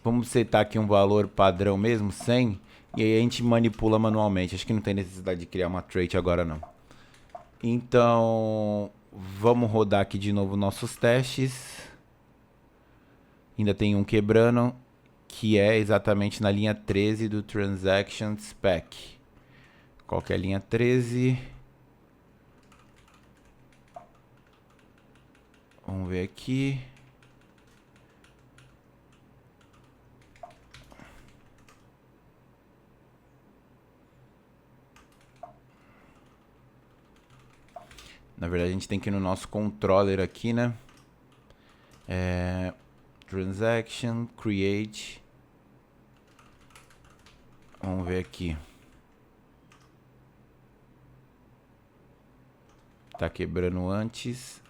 Vamos setar aqui um valor padrão mesmo, 100. E aí a gente manipula manualmente. Acho que não tem necessidade de criar uma trait agora, não. Então, vamos rodar aqui de novo nossos testes. Ainda tem um quebrando, que é exatamente na linha 13 do Transaction Spec. Qual que é a linha 13? Vamos ver aqui. Na verdade, a gente tem que ir no nosso controller aqui, né? Transaction, create. Vamos ver aqui. Tá quebrando antes.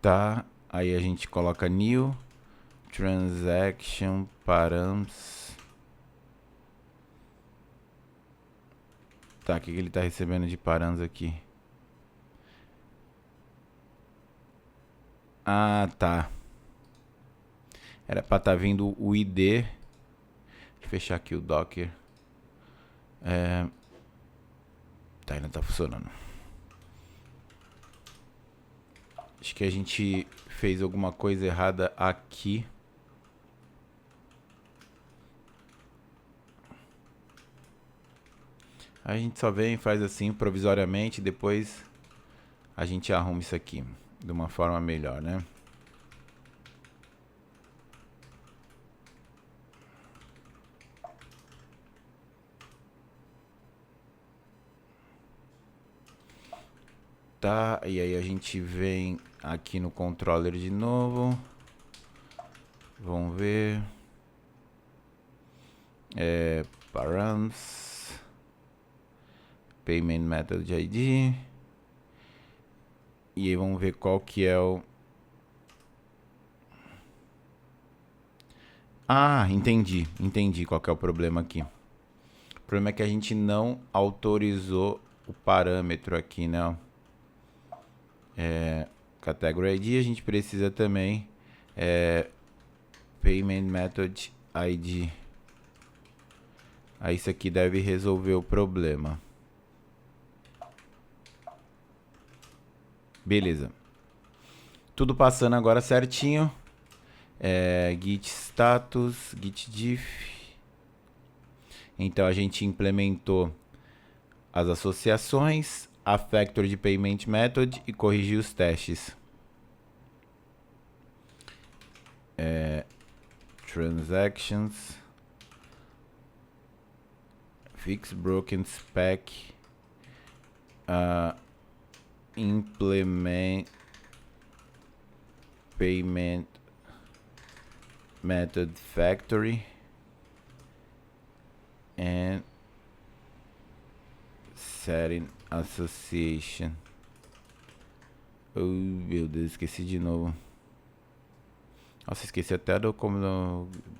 Tá, aí a gente coloca new transaction params. Tá, o que ele tá recebendo de params aqui? Ah, tá. Era pra tá vindo o ID. Deixa eu fechar aqui o Docker. Tá, ainda tá funcionando. Acho que a gente fez alguma coisa errada aqui. A gente só vem e faz assim provisoriamente, depois a gente arruma isso aqui de uma forma melhor, né? Tá, e aí a gente vem aqui no controller de novo. Vamos ver. Params. Payment Method ID. E aí vamos ver qual que é o... Ah, entendi qual que é o problema aqui. O problema é que a gente não autorizou o parâmetro aqui, né? Category ID, a gente precisa também Payment Method ID. Aí isso aqui deve resolver o problema. Beleza. Tudo passando agora certinho. Git status, git diff. Então a gente implementou as associações, a factory de payment method e corrigiu os testes. Transactions. Fix broken spec. Implement payment method factory and setting association. Oh, meu Deus, esqueci de novo. Nossa, esqueci até da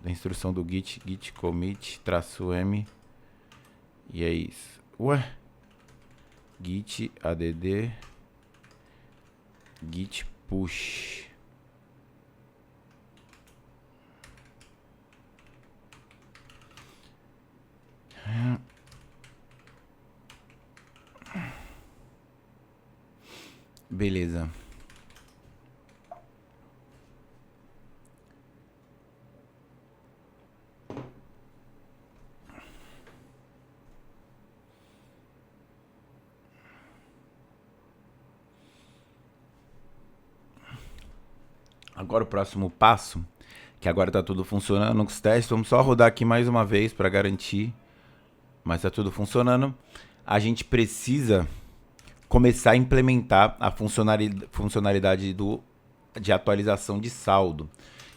instrução do git commit -m. E é isso. Ué? Git add git push. Beleza. Agora o próximo passo, que agora tá tudo funcionando com os testes, vamos só rodar aqui mais uma vez para garantir, mas tá tudo funcionando. A gente precisa começar a implementar a funcionalidade de atualização de saldo.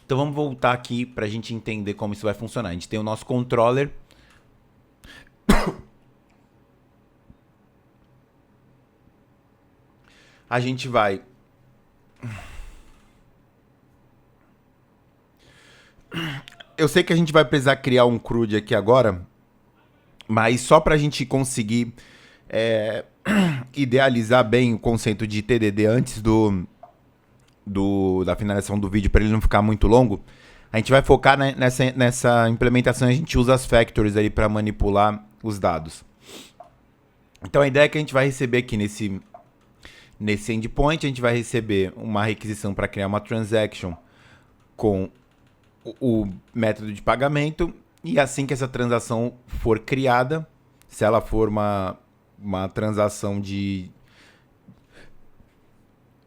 Então vamos voltar aqui para a gente entender como isso vai funcionar. A gente tem o nosso controller. A gente vai... Eu sei que a gente vai precisar criar um CRUD aqui agora, mas só para a gente conseguir idealizar bem o conceito de TDD antes da finalização do vídeo, para ele não ficar muito longo, a gente vai focar nessa implementação. A gente usa as factories aí para manipular os dados. Então a ideia é que a gente vai receber aqui nesse endpoint, a gente vai receber uma requisição para criar uma transaction com o método de pagamento, e assim que essa transação for criada, se ela for uma transação de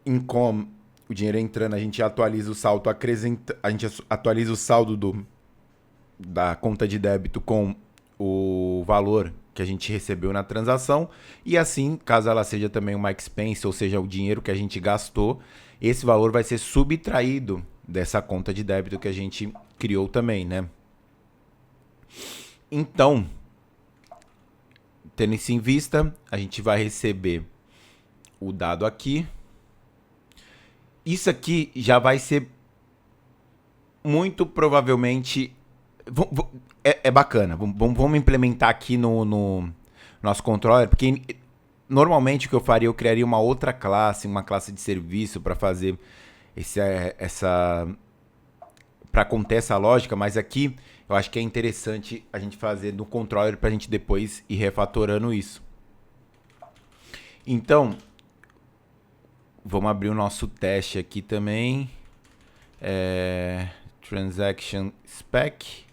income, o dinheiro entrando, a gente atualiza o saldo, a gente atualiza o saldo da conta de débito com o valor que a gente recebeu na transação, e assim, caso ela seja também uma expense, ou seja, o dinheiro que a gente gastou, esse valor vai ser subtraído dessa conta de débito que a gente criou também, né? Então, tendo isso em vista, a gente vai receber o dado aqui. Isso aqui já vai ser muito provavelmente... É bacana. Vamos implementar aqui no nosso controller, porque normalmente o que eu faria, eu criaria uma outra classe, uma classe de serviço para fazer essa... para conter essa lógica, mas aqui eu acho que é interessante a gente fazer no controller para a gente depois ir refatorando isso. Então, vamos abrir o nosso teste aqui também. Transaction spec.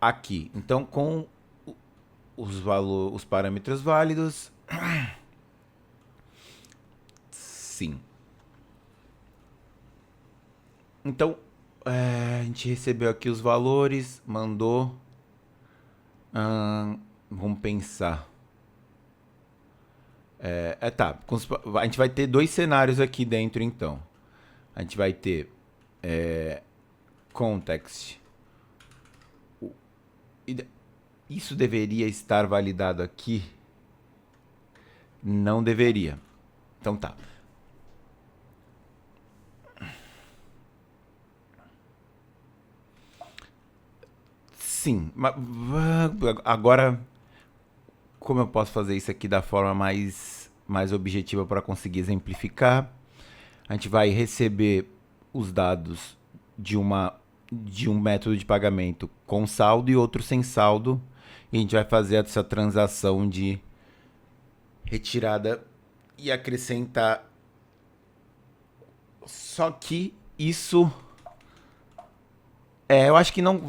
Aqui. Então, com os parâmetros válidos. Sim. Então, a gente recebeu aqui os valores, mandou. Vamos pensar. Tá. A gente vai ter dois cenários aqui dentro, então. A gente vai ter context. Isso deveria estar validado aqui? Não deveria. Então tá. Sim. Agora, como eu posso fazer isso aqui da forma mais objetiva para conseguir exemplificar? A gente vai receber os dados de um método de pagamento com saldo e outro sem saldo. E a gente vai fazer essa transação de retirada e acrescentar. Só que isso... eu acho que não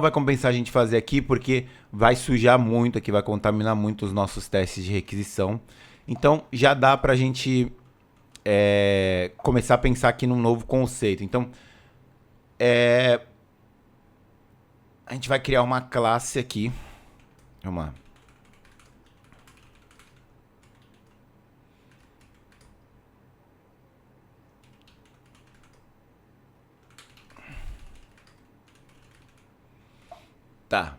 vai compensar a gente fazer aqui, porque vai sujar muito aqui, vai contaminar muito os nossos testes de requisição. Então já dá pra gente começar a pensar aqui num novo conceito. Então, a gente vai criar uma classe aqui. Vamos lá. Tá.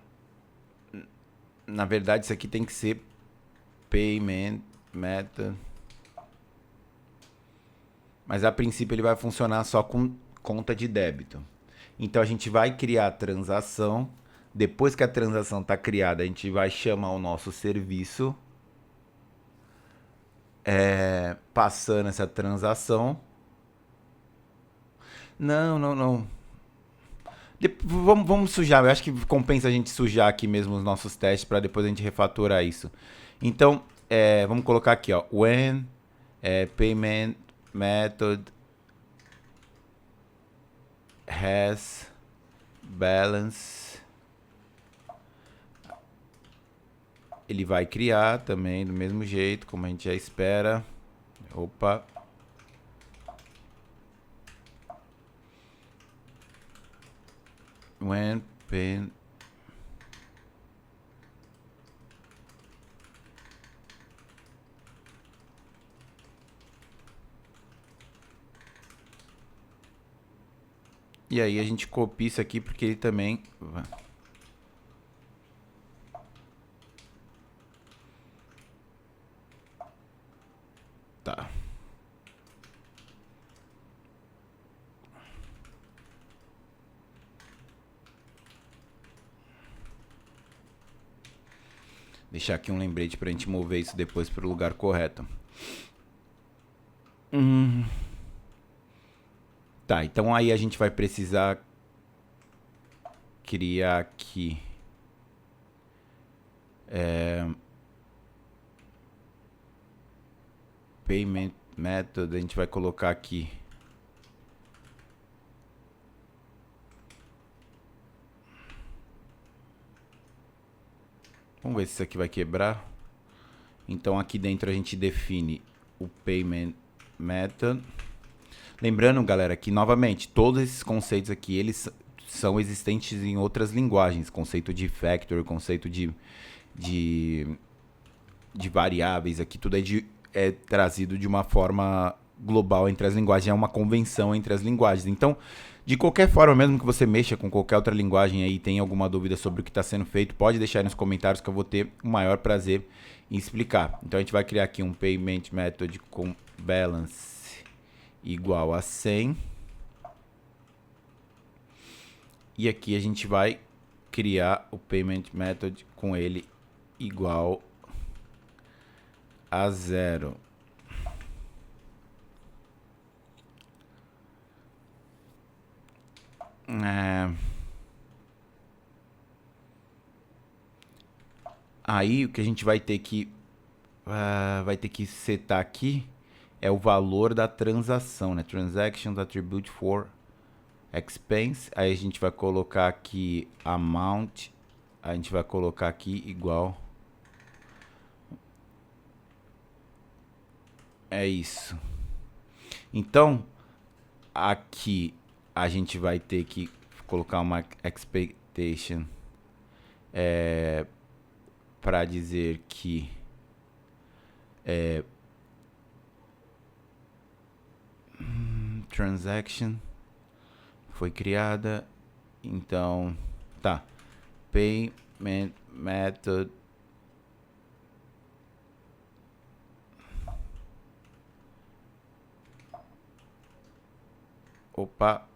Na verdade, isso aqui tem que ser payment method. Mas a princípio ele vai funcionar só com conta de débito. Então a gente vai criar a transação. Depois que a transação está criada, a gente vai chamar o nosso serviço, passando essa transação. Não. Vamos sujar. Eu acho que compensa a gente sujar aqui mesmo os nossos testes para depois a gente refatorar isso. Então, vamos colocar aqui, ó, when payment method has balance. Ele vai criar também do mesmo jeito, como a gente já espera. Opa. When payment e aí a gente copia isso aqui porque ele também... Tá. Deixar aqui um lembrete pra gente mover isso depois pro lugar correto. Tá, então aí a gente vai precisar criar aqui payment method. A gente vai colocar aqui vamos ver se isso aqui vai quebrar. Então aqui dentro a gente define o payment method. Lembrando, galera, que novamente todos esses conceitos aqui eles são existentes em outras linguagens. Conceito de factor, conceito de variáveis, aqui tudo é trazido de uma forma global entre as linguagens, é uma convenção entre as linguagens. Então, de qualquer forma, mesmo que você mexa com qualquer outra linguagem aí, tenha alguma dúvida sobre o que está sendo feito, pode deixar aí nos comentários que eu vou ter o maior prazer em explicar. Então a gente vai criar aqui um payment method com balance igual a 100. E aqui a gente vai criar o payment method com ele igual a 0. Aí o que a gente vai ter que setar aqui é o valor da transação, né? Transactions attribute for expense. Aí a gente vai colocar aqui amount, a gente vai colocar aqui igual. É isso. Então, aqui a gente vai ter que colocar uma expectation para dizer que transaction foi criada. Então, tá. Payment method opa.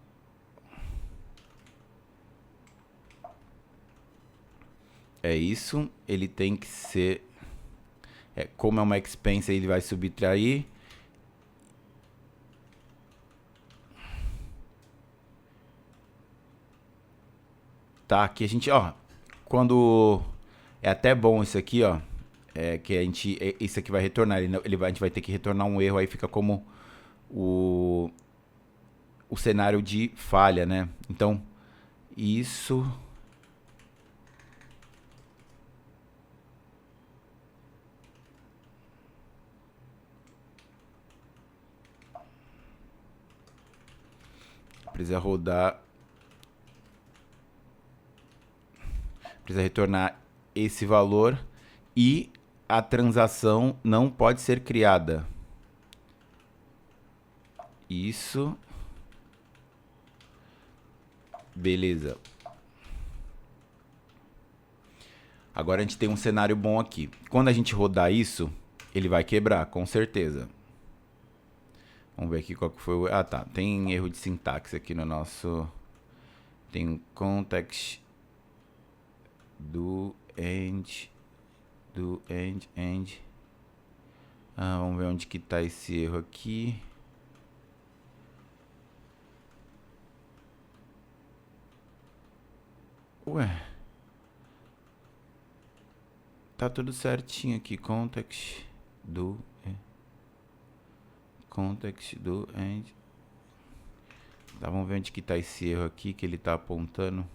É isso, ele tem que ser como é uma expense, ele vai subtrair. Tá, aqui a gente, ó, quando é até bom isso aqui, ó, que a gente, isso aqui vai retornar, a gente vai ter que retornar um erro, aí fica como o cenário de falha, né? Então, isso precisa rodar, precisa retornar esse valor e a transação não pode ser criada. Isso. Beleza. Agora a gente tem um cenário bom aqui. Quando a gente rodar isso, ele vai quebrar, com certeza. Vamos ver aqui qual que foi o... Ah, tá. Tem erro de sintaxe aqui no nosso... Tem um context do end. Vamos ver onde que tá esse erro aqui. Ué. Tá tudo certinho aqui. Context do end. Tá, vamos ver onde que tá esse erro aqui que ele tá apontando.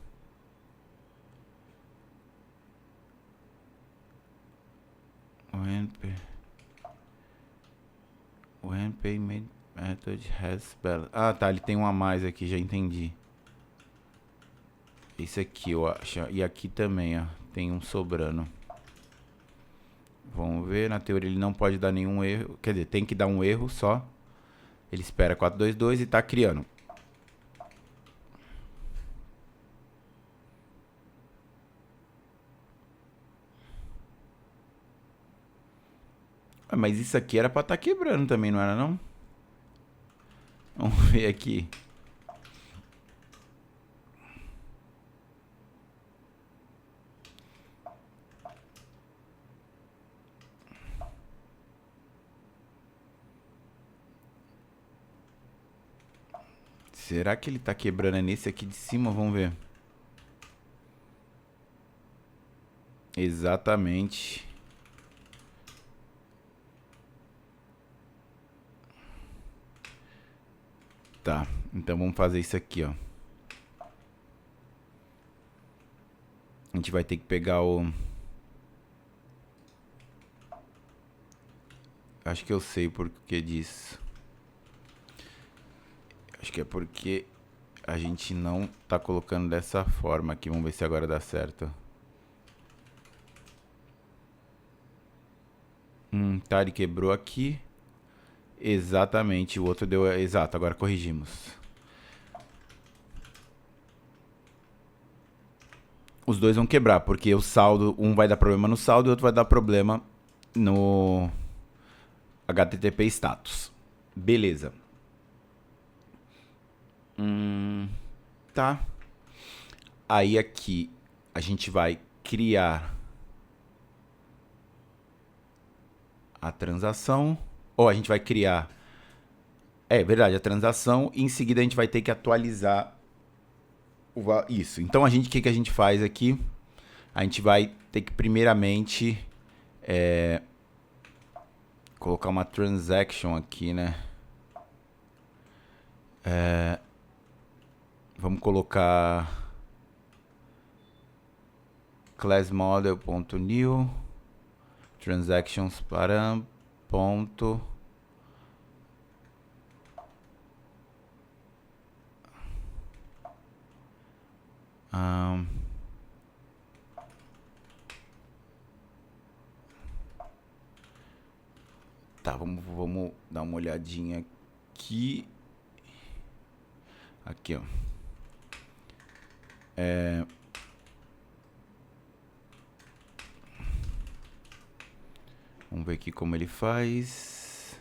When payment method has balance. Ah, tá, ele tem um a mais aqui, já entendi. Esse aqui, eu acho. E aqui também, ó, tem um sobrando. Vamos ver, na teoria ele não pode dar nenhum erro. Quer dizer, tem que dar um erro só. Ele espera 422 e tá criando. Mas isso aqui era pra estar quebrando também, não era não? Vamos ver aqui. Será que ele tá quebrando nesse aqui de cima? Vamos ver. Exatamente. Tá, então vamos fazer isso aqui, ó. A gente vai ter que pegar o... Acho que eu sei por que disso. Acho que é porque a gente não tá colocando dessa forma aqui. Vamos ver se agora dá certo. Tá, ele quebrou aqui. Exatamente, o outro deu... Exato, agora corrigimos. Os dois vão quebrar, porque o saldo... Um vai dar problema no saldo e o outro vai dar problema no HTTP status. Beleza. Tá. Aí aqui a gente vai criar a transação. Ou a gente vai criar... É verdade, a transação. E em seguida a gente vai ter que atualizar isso. Então, o que a gente faz aqui? A gente vai ter que, primeiramente, colocar uma transaction aqui, né? Vamos colocar classModel.new transactions param ponto tá, vamos dar uma olhadinha aqui. Aqui, ó. Vamos ver aqui como ele faz.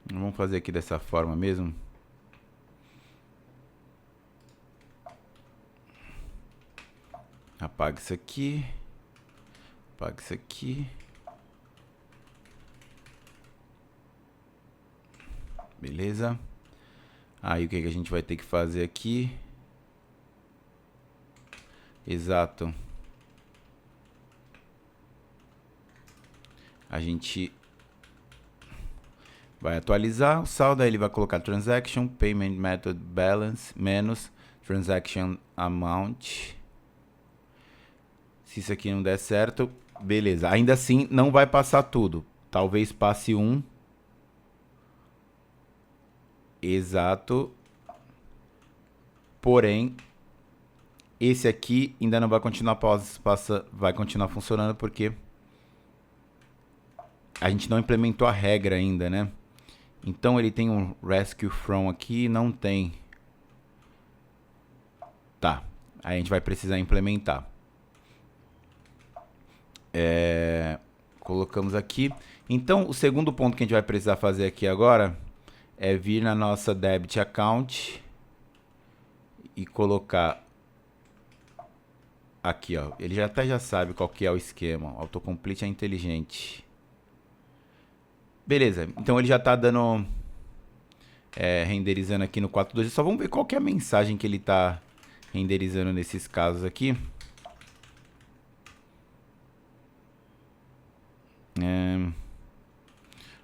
Vamos fazer aqui dessa forma mesmo. Apaga isso aqui. Apaga isso aqui. Beleza. Aí o que a gente vai ter que fazer aqui? Exato. A gente vai atualizar o saldo, aí ele vai colocar transaction, payment method balance, menos transaction amount. Se isso aqui não der certo, beleza. Ainda assim, não vai passar tudo. Talvez passe um. Exato. Porém, esse aqui ainda não vai continuar vai continuar funcionando porque a gente não implementou a regra ainda, né? Então ele tem um rescue from aqui, não tem. Tá, aí a gente vai precisar implementar. Colocamos aqui. Então o segundo ponto que a gente vai precisar fazer aqui agora é vir na nossa debit account e colocar aqui, ó. Ele já sabe qual que é o esquema. Autocomplete é inteligente. Beleza, então ele já está dando renderizando aqui no 4.2. Só vamos ver qual que é a mensagem que ele está renderizando nesses casos aqui.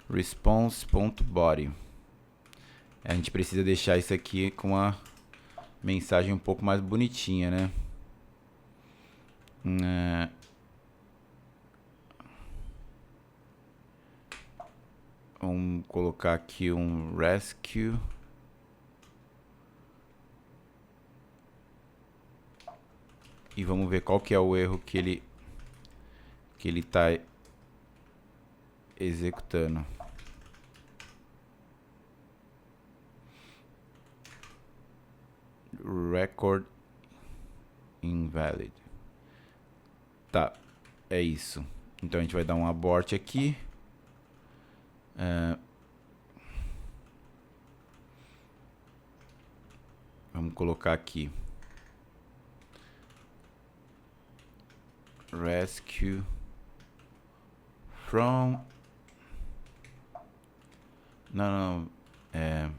Response.body. A gente precisa deixar isso aqui com uma mensagem um pouco mais bonitinha, né? Vamos colocar aqui um rescue. E vamos ver qual que é o erro que ele está executando. Record invalid. Tá, é isso. Então a gente vai dar um abort aqui. Vamos colocar aqui rescue from. Não, é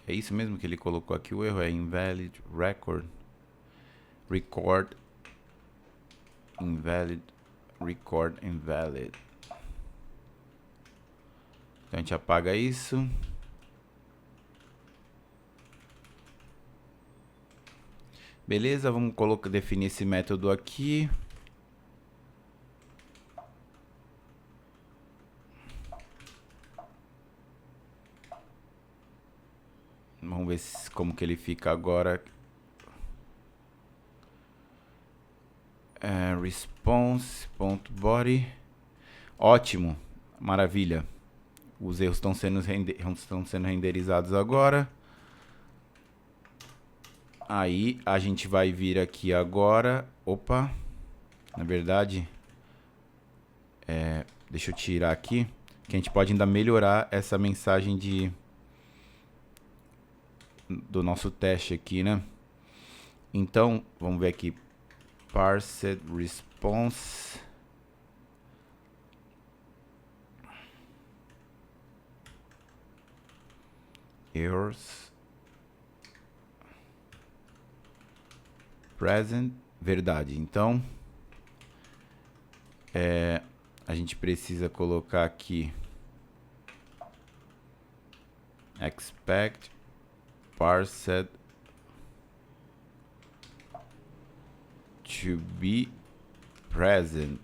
isso mesmo que ele colocou aqui. O erro é invalid record invalid record invalid. Então a gente apaga isso. Beleza, vamos definir esse método aqui. Vamos ver como que ele fica agora. Response.body. Ótimo, maravilha. Os erros estão sendo renderizados agora. Aí a gente vai vir aqui agora. Opa, na verdade, Deixa eu tirar aqui, que a gente pode ainda melhorar essa mensagem do nosso teste aqui, né? Então, vamos ver aqui. Parsed response. Errors. Present. Verdade. Então, a gente precisa colocar aqui expect parsed to be present.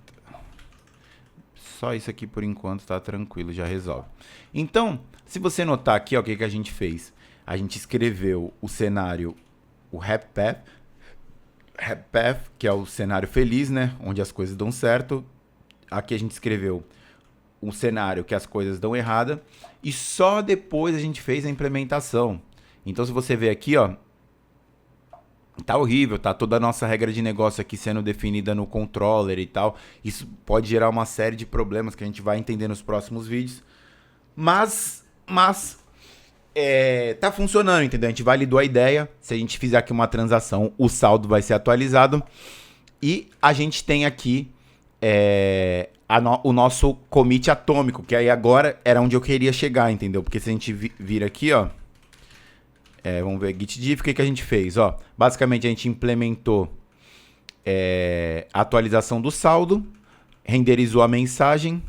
Só isso aqui por enquanto tá tranquilo, já resolve. Então, se você notar aqui, ó, o que a gente fez? A gente escreveu o cenário, o happy path, que é o cenário feliz, né? Onde as coisas dão certo. Aqui a gente escreveu um cenário que as coisas dão errada. E só depois a gente fez a implementação. Então, se você ver aqui, ó, tá horrível, tá toda a nossa regra de negócio aqui sendo definida no controller e tal. Isso pode gerar uma série de problemas que a gente vai entender nos próximos vídeos. Mas tá funcionando, entendeu? A gente validou a ideia. Se a gente fizer aqui uma transação, o saldo vai ser atualizado. E a gente tem aqui o nosso commit atômico, que aí agora era onde eu queria chegar, entendeu? Porque se a gente vir aqui, ó, vamos ver git diff, o que a gente fez? Ó, basicamente a gente implementou a atualização do saldo, renderizou a mensagem,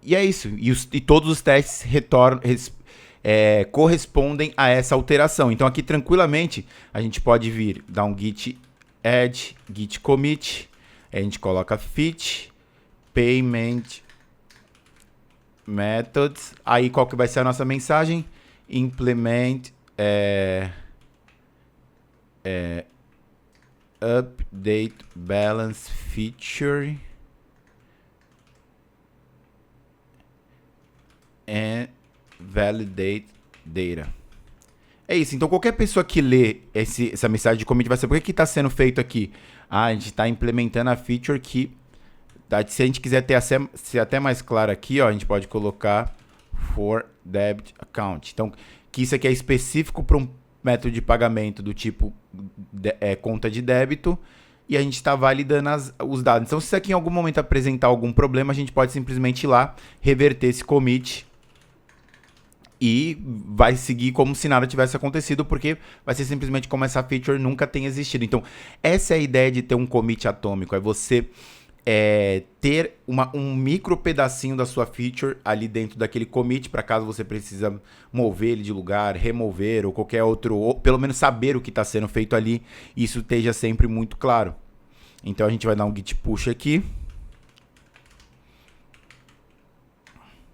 e é isso. E todos os testes correspondem a essa alteração. Então aqui tranquilamente a gente pode vir, dar um git add, git commit, a gente coloca fit, payment methods, aí qual que vai ser a nossa mensagem? Implement update balance feature and validate data. É isso, então qualquer pessoa que lê essa mensagem de commit vai saber o que está sendo feito aqui. A gente está implementando a feature que, se a gente quiser ser até mais claro aqui, ó, a gente pode colocar for debit account. Então, que isso aqui é específico para um método de pagamento do tipo conta de débito, e a gente está validando os dados. Então, se isso aqui em algum momento apresentar algum problema, a gente pode simplesmente ir lá, reverter esse commit e vai seguir como se nada tivesse acontecido, porque vai ser simplesmente como essa feature nunca tenha existido. Então, essa é a ideia de ter um commit atômico, é você ter um micro pedacinho da sua feature ali dentro daquele commit, para caso você precisa mover ele de lugar, remover ou qualquer outro, ou pelo menos saber o que está sendo feito ali, isso esteja sempre muito claro. Então a gente vai dar um git push aqui.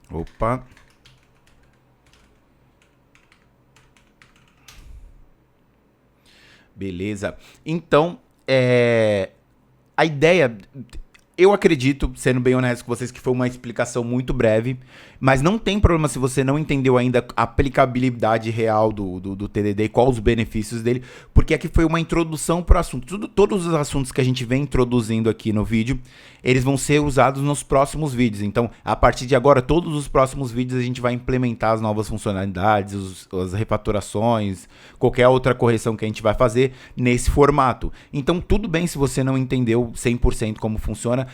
Opa. Beleza. Então, a ideia, eu acredito, sendo bem honesto com vocês, que foi uma explicação muito breve, mas não tem problema se você não entendeu ainda a aplicabilidade real do TDD, quais os benefícios dele, porque aqui foi uma introdução para o assunto. Todos os assuntos que a gente vem introduzindo aqui no vídeo, eles vão ser usados nos próximos vídeos. Então, a partir de agora, todos os próximos vídeos a gente vai implementar as novas funcionalidades, as refatorações, qualquer outra correção que a gente vai fazer nesse formato. Então, tudo bem se você não entendeu 100% como funciona,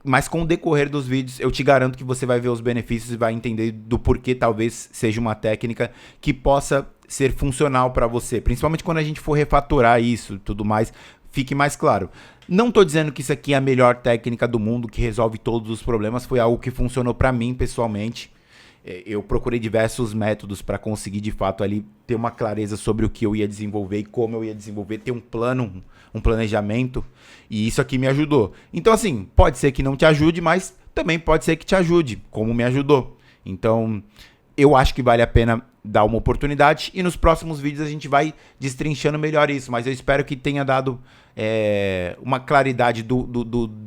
mas com o decorrer dos vídeos, eu te garanto que você vai ver os benefícios e vai entender do porquê talvez seja uma técnica que possa ser funcional para você. Principalmente quando a gente for refatorar isso e tudo mais, fique mais claro. Não estou dizendo que isso aqui é a melhor técnica do mundo, que resolve todos os problemas. Foi algo que funcionou para mim pessoalmente. Eu procurei diversos métodos para conseguir de fato ali ter uma clareza sobre o que eu ia desenvolver e como eu ia desenvolver, ter um plano, um planejamento, e isso aqui me ajudou. Então assim, pode ser que não te ajude, mas também pode ser que te ajude, como me ajudou. Então eu acho que vale a pena dar uma oportunidade, e nos próximos vídeos a gente vai destrinchando melhor isso, mas eu espero que tenha dado uma claridade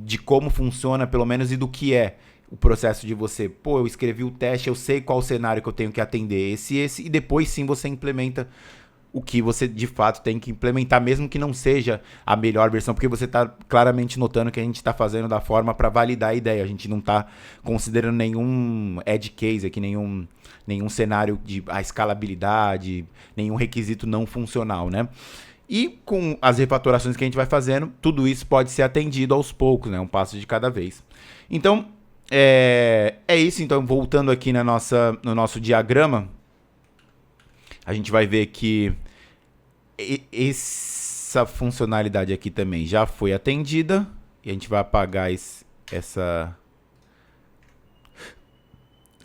de como funciona, pelo menos, e do que é o processo de você, eu escrevi o teste, eu sei qual cenário que eu tenho que atender, esse, e depois sim você implementa o que você de fato tem que implementar, mesmo que não seja a melhor versão, porque você está claramente notando que a gente está fazendo da forma para validar a ideia. A gente não está considerando nenhum edge case aqui, nenhum cenário de escalabilidade, nenhum requisito não funcional, né? E com as refatorações que a gente vai fazendo, tudo isso pode ser atendido aos poucos, né? Um passo de cada vez. Então, é isso. Então, voltando aqui no nosso diagrama, a gente vai ver que essa funcionalidade aqui também já foi atendida. E a gente vai apagar essa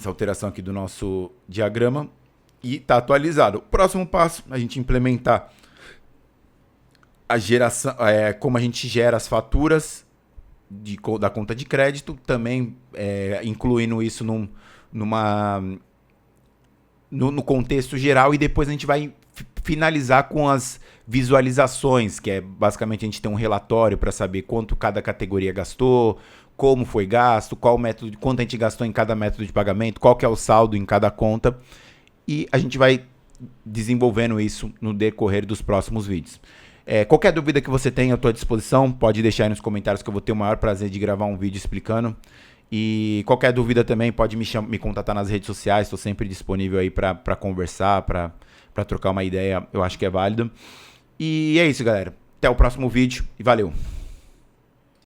alteração aqui do nosso diagrama. E está atualizado. O próximo passo, a gente implementar a geração, como a gente gera as faturas da conta de crédito, também incluindo isso no contexto geral, e depois a gente vai finalizar com as visualizações, que é basicamente a gente tem um relatório para saber quanto cada categoria gastou, como foi gasto, qual método, quanto a gente gastou em cada método de pagamento, qual que é o saldo em cada conta, e a gente vai desenvolvendo isso no decorrer dos próximos vídeos. Qualquer dúvida que você tenha, eu estou à disposição, pode deixar aí nos comentários que eu vou ter o maior prazer de gravar um vídeo explicando. E qualquer dúvida também pode me contatar nas redes sociais, estou sempre disponível aí para conversar, para trocar uma ideia, eu acho que é válido. E é isso, galera. Até o próximo vídeo e valeu!